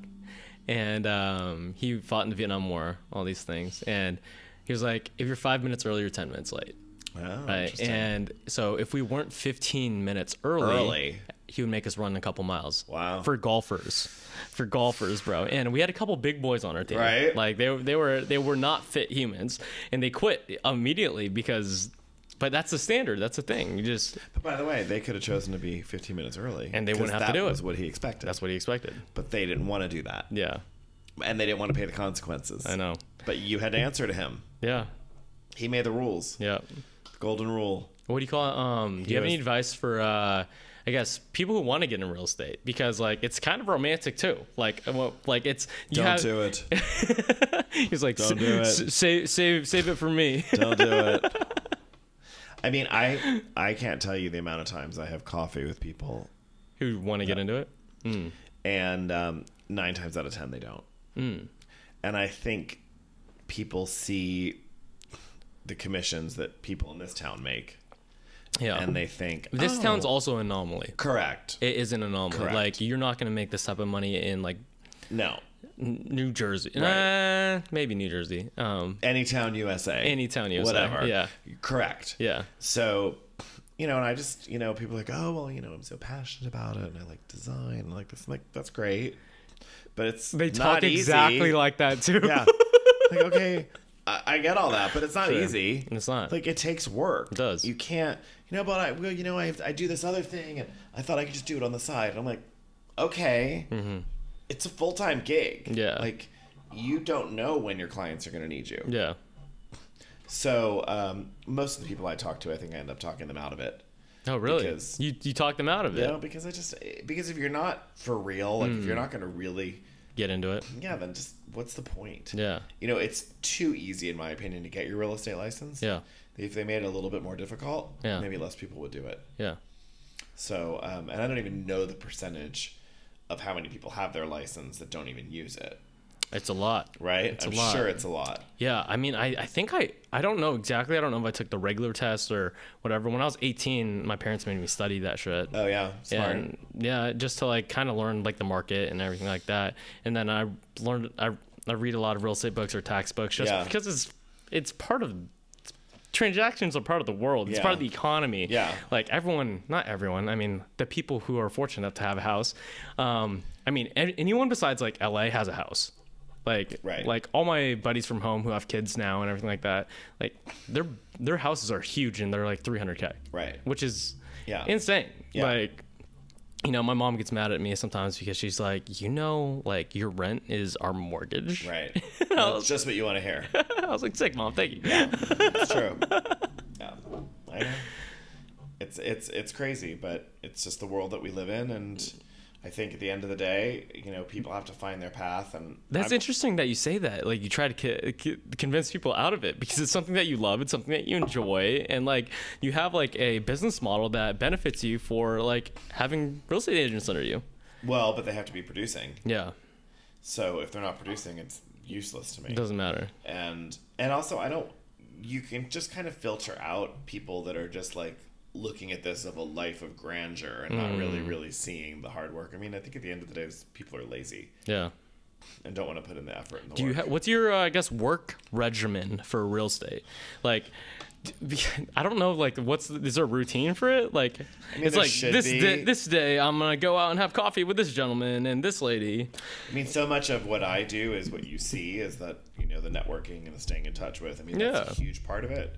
And he fought in the Vietnam War, all these things. And he was like, if you're 5 minutes early, you're 10 minutes late. Oh, right. And so if we weren't 15 minutes early, he would make us run a couple miles. Wow. For golfers, bro. And we had a couple big boys on our team. Right. Like they were not fit humans, and they quit immediately but that's the standard. That's the thing. But by the way, they could have chosen to be 15 minutes early, and they wouldn't have to do it. That was what he expected. That's what he expected. But they didn't want to do that. Yeah. And they didn't want to pay the consequences. I know. But you had to answer to him. Yeah. He made the rules. Yeah. Golden rule. What do you call it? Do you have any advice for, I guess, people who want to get in real estate? Because like it's kind of romantic too. Like it's don't do it. He's like, don't do it. Save it for me. Don't do it. I mean, I can't tell you the amount of times I have coffee with people who want to get into it, and 9 times out of 10 they don't. And I think people see the commissions that people in this town make, and they think this town's also an anomaly. Correct. It is an anomaly. Correct. Like you're not going to make this type of money in like New Jersey. Right. Maybe New Jersey. Any town USA. Any town USA. Whatever. Yeah. Correct. Yeah. So, you know, and I just, you know, people are like, oh, well, you know, I'm so passionate about it and I like design and like this. I'm like, that's great. But it's they not talk easy. exactly like that too. Yeah. Like, okay, I get all that, but it's not easy. It's not. Like, it takes work. It does. You can't, you know, but I do this other thing and I thought I could just do it on the side. And I'm like, okay, it's a full-time gig. Yeah. Like, you don't know when your clients are going to need you. Yeah. So most of the people I talk to, I think I end up talking them out of it. Oh, really? Because, you talk them out of it? Yeah, because if you're not for real, like if you're not going to really get into it, yeah, then just what's the point? Yeah. You know, it's too easy, in my opinion, to get your real estate license. Yeah. If they made it a little bit more difficult, yeah, maybe less people would do it. Yeah. So, and I don't even know the percentage of how many people have their license that don't even use it. It's a lot. Right? I'm sure it's a lot. Yeah. I mean, I think I don't know exactly. I don't know if I took the regular test or whatever. When I was 18, my parents made me study that shit. Oh, yeah. Smart. And, yeah, just to like kind of learn like the market and everything like that. And then I learned, I read a lot of real estate books or tax books just because it's part of, transactions are part of the world. It's part of the economy. Yeah. Like not everyone. I mean, the people who are fortunate enough to have a house. I mean, anyone besides like LA has a house. Like, like all my buddies from home who have kids now and everything like that, like their houses are huge and they're like $300K. Right. Which is insane. Yeah. Like, you know, my mom gets mad at me sometimes because she's like, you know, like your rent is our mortgage. Right. That's just what you want to hear. I was like, sick, Mom. Thank you. Yeah, it's true. Yeah. I know. It's crazy, but it's just the world that we live in, and I think at the end of the day, you know, people have to find their path. And that's interesting that you say that. Like, you try to convince people out of it because it's something that you love. It's something that you enjoy. And, like, you have, like, a business model that benefits you for, like, having real estate agents under you. Well, but they have to be producing. Yeah. So if they're not producing, it's useless to me. It doesn't matter. And also, you can just kind of filter out people that are just, like, looking at this of a life of grandeur and not really seeing the hard work. I mean, I think at the end of the day, people are lazy. Yeah. And don't want to put in the effort and the work. What's your, I guess, work regimen for real estate? Like, I don't know, like, is there a routine for it? Like, I mean, it's like, this day, I'm going to go out and have coffee with this gentleman and this lady. I mean, so much of what I do is what you see is that, you know, the networking and the staying in touch with. I mean, that's a huge part of it.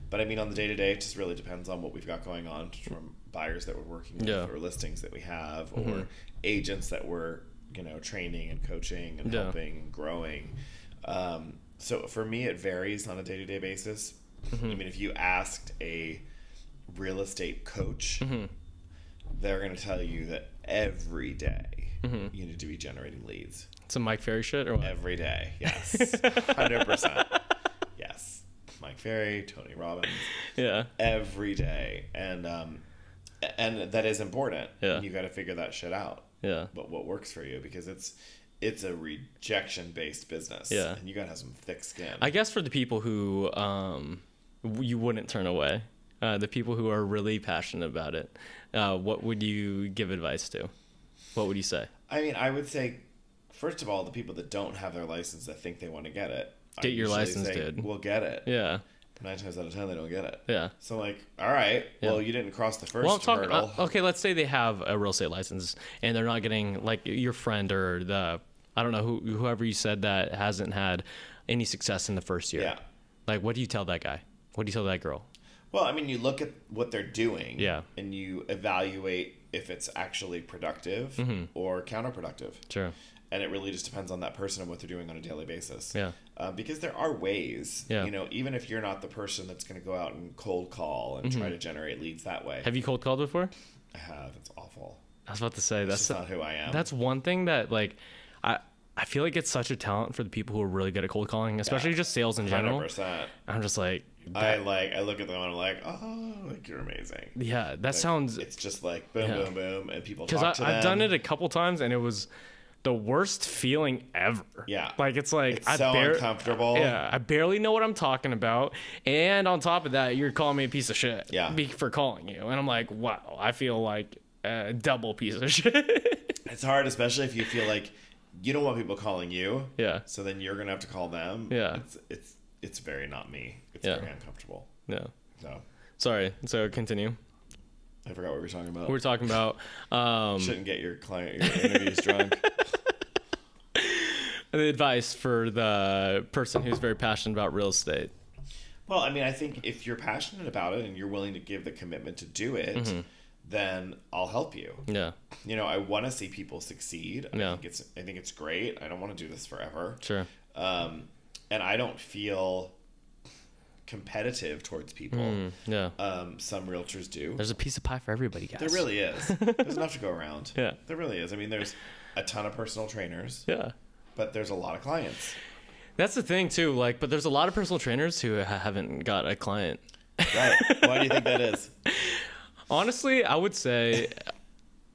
But I mean, on the day-to-day, it just really depends on what we've got going on from buyers that we're working with or listings that we have or agents that we're, you know, training and coaching and helping and growing. So for me, it varies on a day-to-day basis. I mean, if you asked a real estate coach, they're going to tell you that every day you need to be generating leads. Some Mike Ferry shit or what? Every day, yes. 100%. Yes. Mike Ferry, Tony Robbins. Yeah. Every day. And that is important. Yeah. You got to figure that shit out. Yeah. But what works for you, because it's a rejection-based business. Yeah. And you got to have some thick skin. I guess for the people who you wouldn't turn away, the people who are really passionate about it, what would you give advice to? What would you say? I mean, I would say, first of all, the people that don't have their license that think they want to get it. Get your license, dude. We'll get it. Yeah. 9 times out of 10, they don't get it. Yeah. So, like, all right, well, you didn't cross the first hurdle. Okay, let's say they have a real estate license and they're not getting, like, your friend or I don't know, whoever you said that hasn't had any success in the first year. Yeah. Like, what do you tell that guy? What do you tell that girl? Well, I mean, you look at what they're doing. Yeah. And you evaluate if it's actually productive or counterproductive. Sure. And it really just depends on that person and what they're doing on a daily basis. Yeah. Because there are ways, you know, even if you're not the person that's going to go out and cold call and try to generate leads that way. Have you cold called before? I have. It's awful. I was about to say, that's not who I am. That's one thing that, like, I feel like it's such a talent for the people who are really good at cold calling, especially just sales in general. 100%. I'm just like... I look at them and I'm like, oh, like, you're amazing. Yeah, that like, sounds... It's just like boom, boom, boom, and people talk to them. Because I've done it a couple times and it was the worst feeling ever. Yeah. Like, it's like... It's so uncomfortable. Yeah, I barely know what I'm talking about. And on top of that, you're calling me a piece of shit for calling you. And I'm like, wow, I feel like a double piece of shit. It's hard, especially if you feel like you don't want people calling you. Yeah. So then you're going to have to call them. Yeah. It's very not me. It's very uncomfortable. Yeah. So. Sorry. So continue. I forgot what we were talking about. We were talking about shouldn't get your interviews drunk. The advice for the person who's very passionate about real estate. Well, I mean, I think if you're passionate about it and you're willing to give the commitment to do it, then I'll help you. Yeah. You know, I want to see people succeed. Yeah. I think it's great. I don't want to do this forever. Sure. And I don't feel competitive towards people. Yeah. Some realtors do. There's a piece of pie for everybody, guys. There really is. There's enough to go around. Yeah. There really is. I mean, there's a ton of personal trainers. Yeah. But there's a lot of clients. That's the thing too. Like, but there's a lot of personal trainers who haven't got a client. Right. Why do you think that is? Honestly, I would say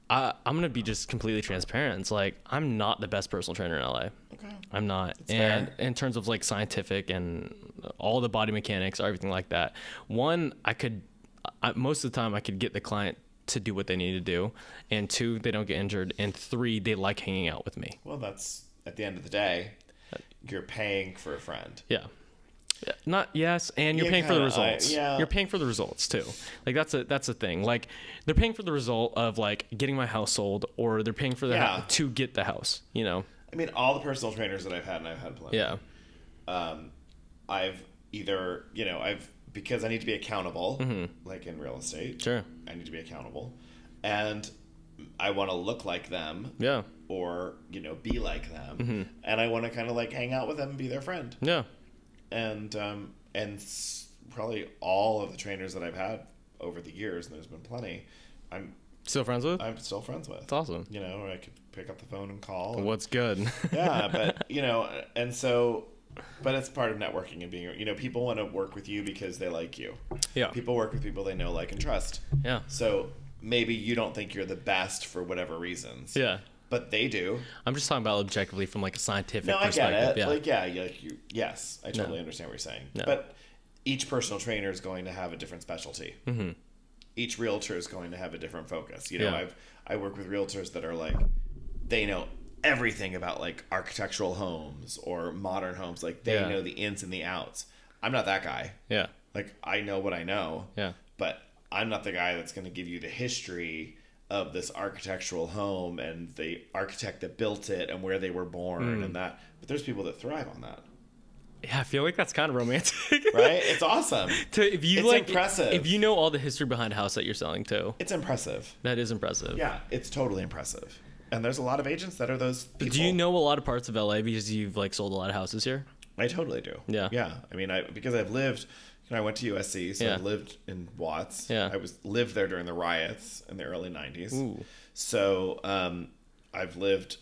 I'm gonna be just completely transparent. It's like I'm not the best personal trainer in LA. Okay. I'm not. That's and fair. in terms of like scientific and all the body mechanics, everything like that. One, most of the time I could get the client to do what they need to do, and two, they don't get injured, and three, they like hanging out with me. Well, that's at the end of the day, you're paying for a friend. Yeah. Not yes, and you're paying for the results. You're paying for the results too. Like that's a thing. Like they're paying for the result of like getting my house sold, or they're paying for the to get the house. You know. I mean, all the personal trainers that I've had, and I've had plenty. Yeah. I've either because I need to be accountable, like in real estate. Sure. I need to be accountable, and I want to look like them. Yeah. Or be like them, and I want to kind of like hang out with them and be their friend. Yeah. And probably all of the trainers that I've had over the years, and there's been plenty, I'm still friends with. I'm still friends with. That's awesome. I could pick up the phone and call. What's good? Yeah, but and so, but it's part of networking and being. People want to work with you because they like you. Yeah. People work with people they know, like, and trust. Yeah. So maybe you don't think you're the best for whatever reasons. Yeah. But they do. I'm just talking about objectively from like a scientific perspective. No, I get it. Yeah. Yes, I totally understand what you're saying. No. But each personal trainer is going to have a different specialty. Each realtor is going to have a different focus. I work with realtors that are like, they know everything about like architectural homes or modern homes. Like they know the ins and the outs. I'm not that guy. Yeah. Like I know what I know. Yeah. But I'm not the guy that's going to give you the history of this architectural home and the architect that built it and where they were born and that. But there's people that thrive on that. Yeah, I feel like that's kind of romantic. Right? It's awesome. It's impressive. If you know all the history behind a house that you're selling too. It's impressive. That is impressive. Yeah, it's totally impressive. And there's a lot of agents that are those people. Do you know a lot of parts of LA because you've like sold a lot of houses here? I totally do. Yeah. Yeah. I mean, because I've lived... I went to USC, so I lived in Watts. Yeah. I lived there during the riots in the early 90s. Ooh. So I've lived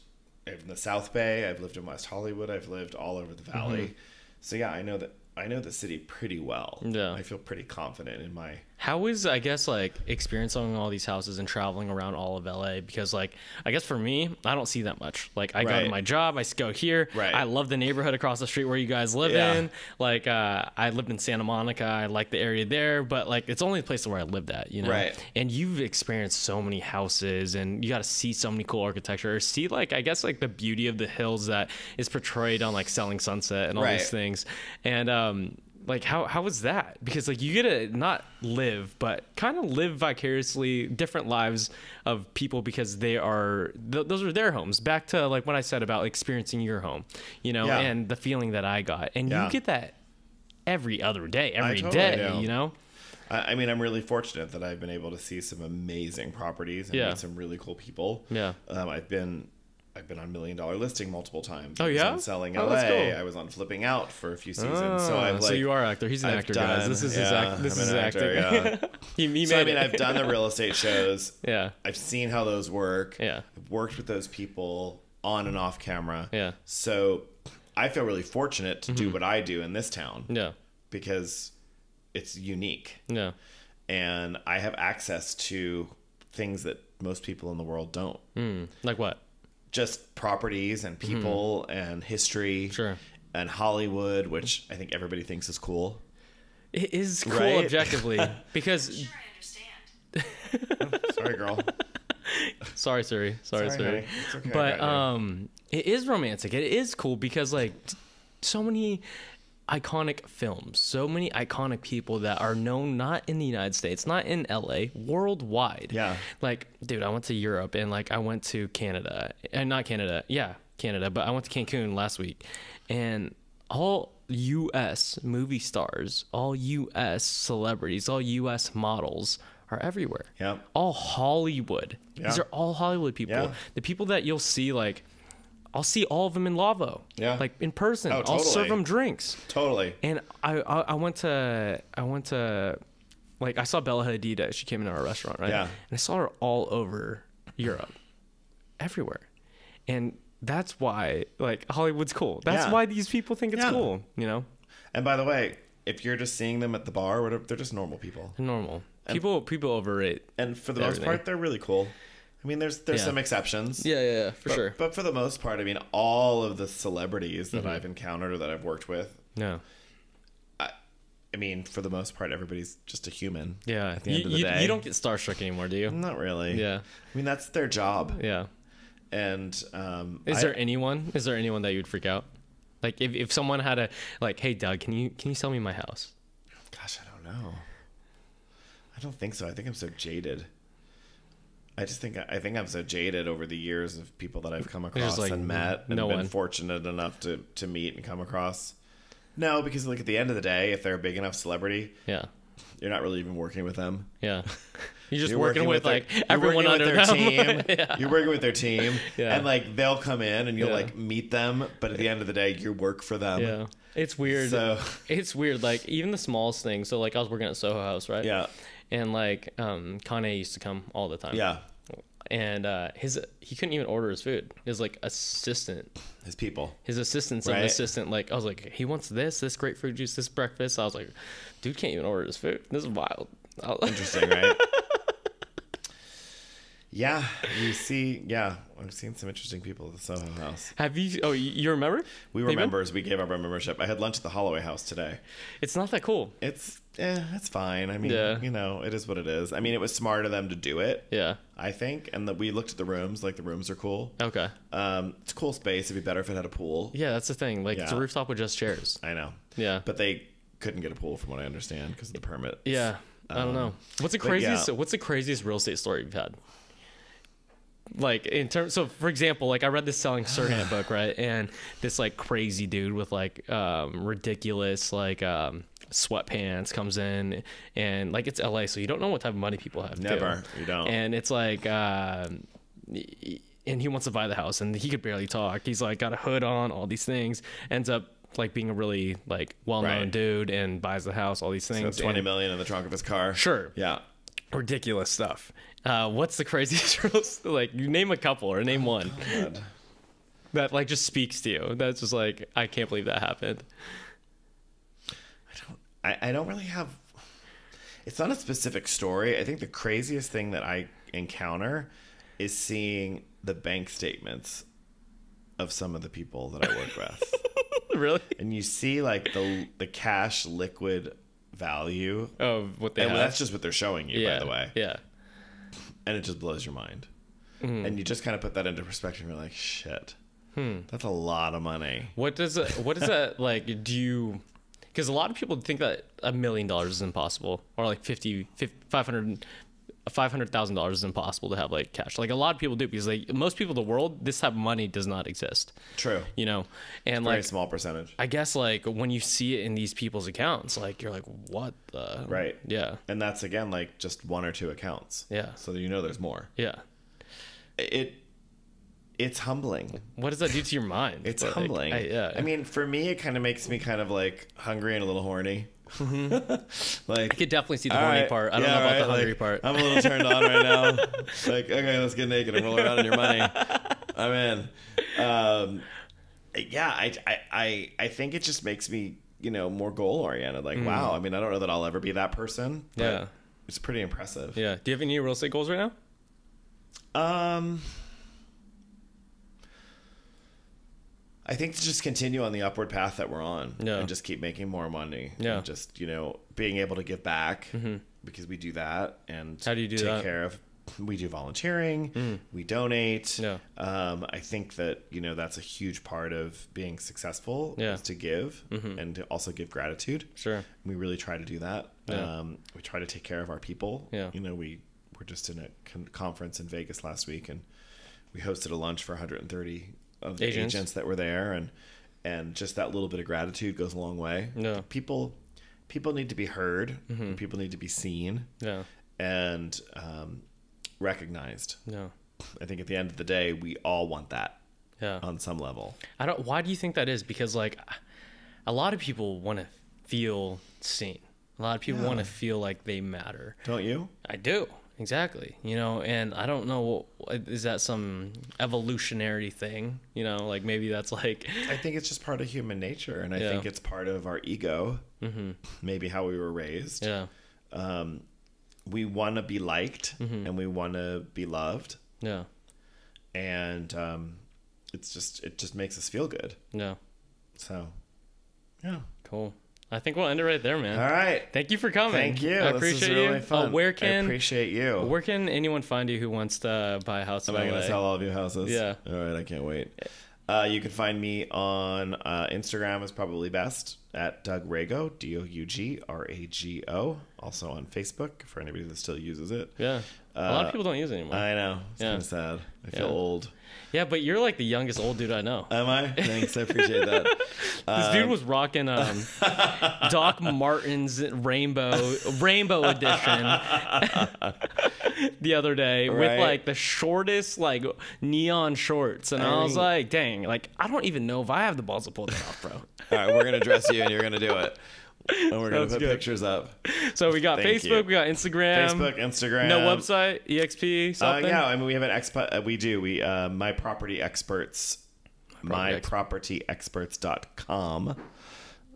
in the South Bay. I've lived in West Hollywood. I've lived all over the valley. So yeah, I know the city pretty well. Yeah. I feel pretty confident in my... How is, I guess, like, experiencing all these houses and traveling around all of LA? Because, like, I guess for me, I don't see that much. Like, I go to my job, I go here. Right. I love the neighborhood across the street where you guys live in. Like, I lived in Santa Monica. I like the area there. But, like, it's only the place where I lived at, Right. And you've experienced so many houses, and you got to see so many cool architecture. Or see, like, I guess, like, the beauty of the hills that is portrayed on, like, Selling Sunset and all these things. And, like, how was that? Because, like, you get to not live, but kind of live vicariously different lives of people because they are, those are their homes. Back to, like, what I said about experiencing your home, and the feeling that I got. And you get that every other day, every day. I mean, I'm really fortunate that I've been able to see some amazing properties and meet some really cool people. Yeah. I've been on $1 Million Listing multiple times. Oh, yeah? I was on Selling LA. That's cool. I was on Flipping Out for a few seasons. So you are an actor. He's an actor, guys. This is his acting. Yeah. I've done the real estate shows. Yeah. I've seen how those work. Yeah. I've worked with those people on and off camera. Yeah. So I feel really fortunate to do what I do in this town. Yeah. Because it's unique. Yeah. And I have access to things that most people in the world don't. Like what? Just properties and people and history. Sure. And Hollywood, which I think everybody thinks is cool. It is cool objectively because... Sure, I understand. Sorry, girl. Sorry, Siri. Sorry. Honey. It's okay, But it is romantic. It is cool because, like, so many iconic films, so many iconic people that are known not in the United States, not in LA, worldwide. Yeah. Like, dude, I went to Europe and like I went to Canada, and not Canada, yeah, Canada, but I went to Cancun last week, and all US movie stars, all US celebrities, all US models are everywhere. Yeah. All Hollywood. Yeah. These are all Hollywood people. Yeah. The people that you'll see, like, I'll see all of them in Lavo. Yeah. Like in person. Oh, I'll serve totally. them drinks. Totally. And I went to like, I saw Bella Hadid. She came into our restaurant, right? Yeah. And I saw her all over Europe, everywhere. And that's why, like, Hollywood's cool. That's Yeah. why these people think it's Yeah. cool, you know? And by the way, if you're just seeing them at the bar or whatever, they're just normal people. They're normal. People overrate. And for the most everything. part, they're really cool. I mean, there's Yeah. some exceptions. Yeah, for But, sure. but for the most part, I mean, all of the celebrities that I've encountered or that I've worked with, No. I mean, for the most part, everybody's just a human. Yeah. At the end of the day. You don't get starstruck anymore, do you? Not really. Yeah. I mean, that's their job. Yeah. And Is there anyone that you'd freak out? Like if someone had a, like, hey Doug, can you sell me my house? Gosh, I don't know. I don't think so. I think I'm so jaded. I think I'm so jaded over the years of people that I've come across like and met and no been one. fortunate enough to meet and come across. No, because like at the end of the day, if they're a big enough celebrity, Yeah. you're not really even working with them. Yeah. You're just You're working with like you're everyone working under with their them. team. Yeah. You're working with their team, Yeah. and like they'll come in and you'll Yeah. like meet them, but at the end of the day, you work for them. Yeah. It's weird. So It's weird. Like even the smallest things. So like I was working at Soho House, right? yeah, And like Kanye used to come all the time. yeah, And he couldn't even order his food. His like assistant. his people. His assistant's of Right. an assistant, like, I was like, he wants this grapefruit juice, this breakfast. I was like, dude can't even order his food. This is wild. Interesting, right? Yeah, you see, yeah, I've seen some interesting people at the Soho House. Have you? Oh, you remember? We were Even? members. We gave up our membership. I had lunch at the Holloway House today. It's not that cool. It's fine. I mean, Yeah. you know, it is what it is. I mean, it was smart of them to do it. Yeah. I think, and that we looked at the rooms. Like the rooms are cool. Okay. It's a cool space. It'd be better if it had a pool. Yeah, that's the thing. Like, it's a Yeah. rooftop with just chairs. I know. Yeah. But they couldn't get a pool, from what I understand, because of the permit. Yeah. I don't know. What's the but craziest? yeah. What's the craziest real estate story you've had? Like in terms, so for example, like I read this Selling Sirhan book, right? And this like crazy dude with like ridiculous like sweatpants comes in, and like it's LA, so you don't know what type of money people have. Never. Too. You don't. And it's like, and he wants to buy the house, and he could barely talk. He's like got a hood on, all these things. Ends up like being a really like well-known Right. dude, and buys the house, all these things. So 20 and- million in the trunk of his car. Sure. Yeah. Ridiculous stuff. What's the craziest real, like you name a couple or name one God. that like just speaks to you? That's just like, I can't believe that happened. I don't really have. It's not a specific story. I think the craziest thing that I encounter is seeing the bank statements of some of the people that I work with. Really? And you see like the cash liquid value. Oh, what they And have. that's just what they're showing you, Yeah. by the way. Yeah. And it just blows your mind. Mm-hmm. And you just kind of put that into perspective. And you're like, shit, that's a lot of money. What does that like? Do you? Because a lot of people think that $1 million is impossible, or like $500,000 is impossible to have like cash. Like a lot of people do, because like most people in the world, this type of money does not exist. True. You know, and Very like small percentage. I guess like when you see it in these people's accounts, like you're like, what the? Right. Yeah. And that's again like just one or two accounts. Yeah. So that you know there's more. Yeah. It's humbling. What does that do to your mind? It's Like, humbling. yeah. I mean, for me, it kind of makes me kind of like hungry and a little horny. Like, I could definitely see the all horny right, part. I don't yeah, know about right, the hungry like, part. I'm a little turned on right now. Like, okay, let's get naked and roll around in your money. I'm in. Yeah, I think it just makes me, you know, more goal oriented. Like, wow. I mean, I don't know that I'll ever be that person. But Yeah. it's pretty impressive. Yeah. Do you have any real estate goals right now? I think to just continue on the upward path that we're on, Yeah. and just keep making more money. Yeah. And just, you know, being able to give back, because we do that, and How do you do take that? care of we do volunteering, we donate. Yeah. I think that, that's a huge part of being successful is to give and to also give gratitude. Sure. We really try to do that. Yeah. We try to take care of our people. Yeah. We were just in a conference in Vegas last week, and we hosted a lunch for 130 of the agents that were there, and just that little bit of gratitude goes a long way. Yeah. People need to be heard. People need to be seen. Yeah. And recognized. Yeah. I think at the end of the day, we all want that. Yeah. On some level. Why do you think that is? Because like a lot of people want to feel seen. A lot of people want to feel like they matter. Don't you? I do. Exactly. And I don't know, is that some evolutionary thing? Like maybe that's like... I think it's just part of human nature. And I think it's part of our ego. Maybe how we were raised. Yeah. We want to be liked and we want to be loved. Yeah. And it just makes us feel good. Yeah. So, yeah. Cool. I think we'll end it right there, man. All right. Thank you for coming. Thank you. I appreciate this is really you. fun. I appreciate you. Where can anyone find you who wants to buy a house in LA? Am I going to sell all of your houses? Yeah. All right. I can't wait. You can find me on Instagram is probably best at Dougrago, Dougrago. Also on Facebook for anybody that still uses it. Yeah. A lot of people don't use it anymore. I know. It's kind of sad. I feel old. Yeah, but you're like the youngest old dude I know. Am I? Thanks. I appreciate that. This dude was rocking Doc Martens Rainbow Edition the other day with like the shortest like neon shorts, and I was like, dang, like I don't even know if I have the balls to pull that off, bro. All right, we're gonna dress you, and you're gonna do it. And we're going to put pictures up. So we got Facebook, we got Instagram. No website, EXP, something? Yeah, I mean, we have an expo. We do. My Property Experts, mypropertyexperts.com.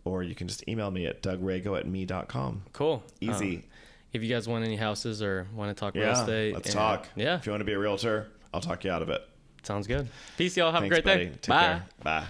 Or you can just email me at dougrago@me.com. Cool. Easy. If you guys want any houses or want to talk real estate. Let's talk. Yeah. If you want to be a realtor, I'll talk you out of it. Sounds good. Peace, y'all. Have Thanks, a great day. Take Bye. care. Bye.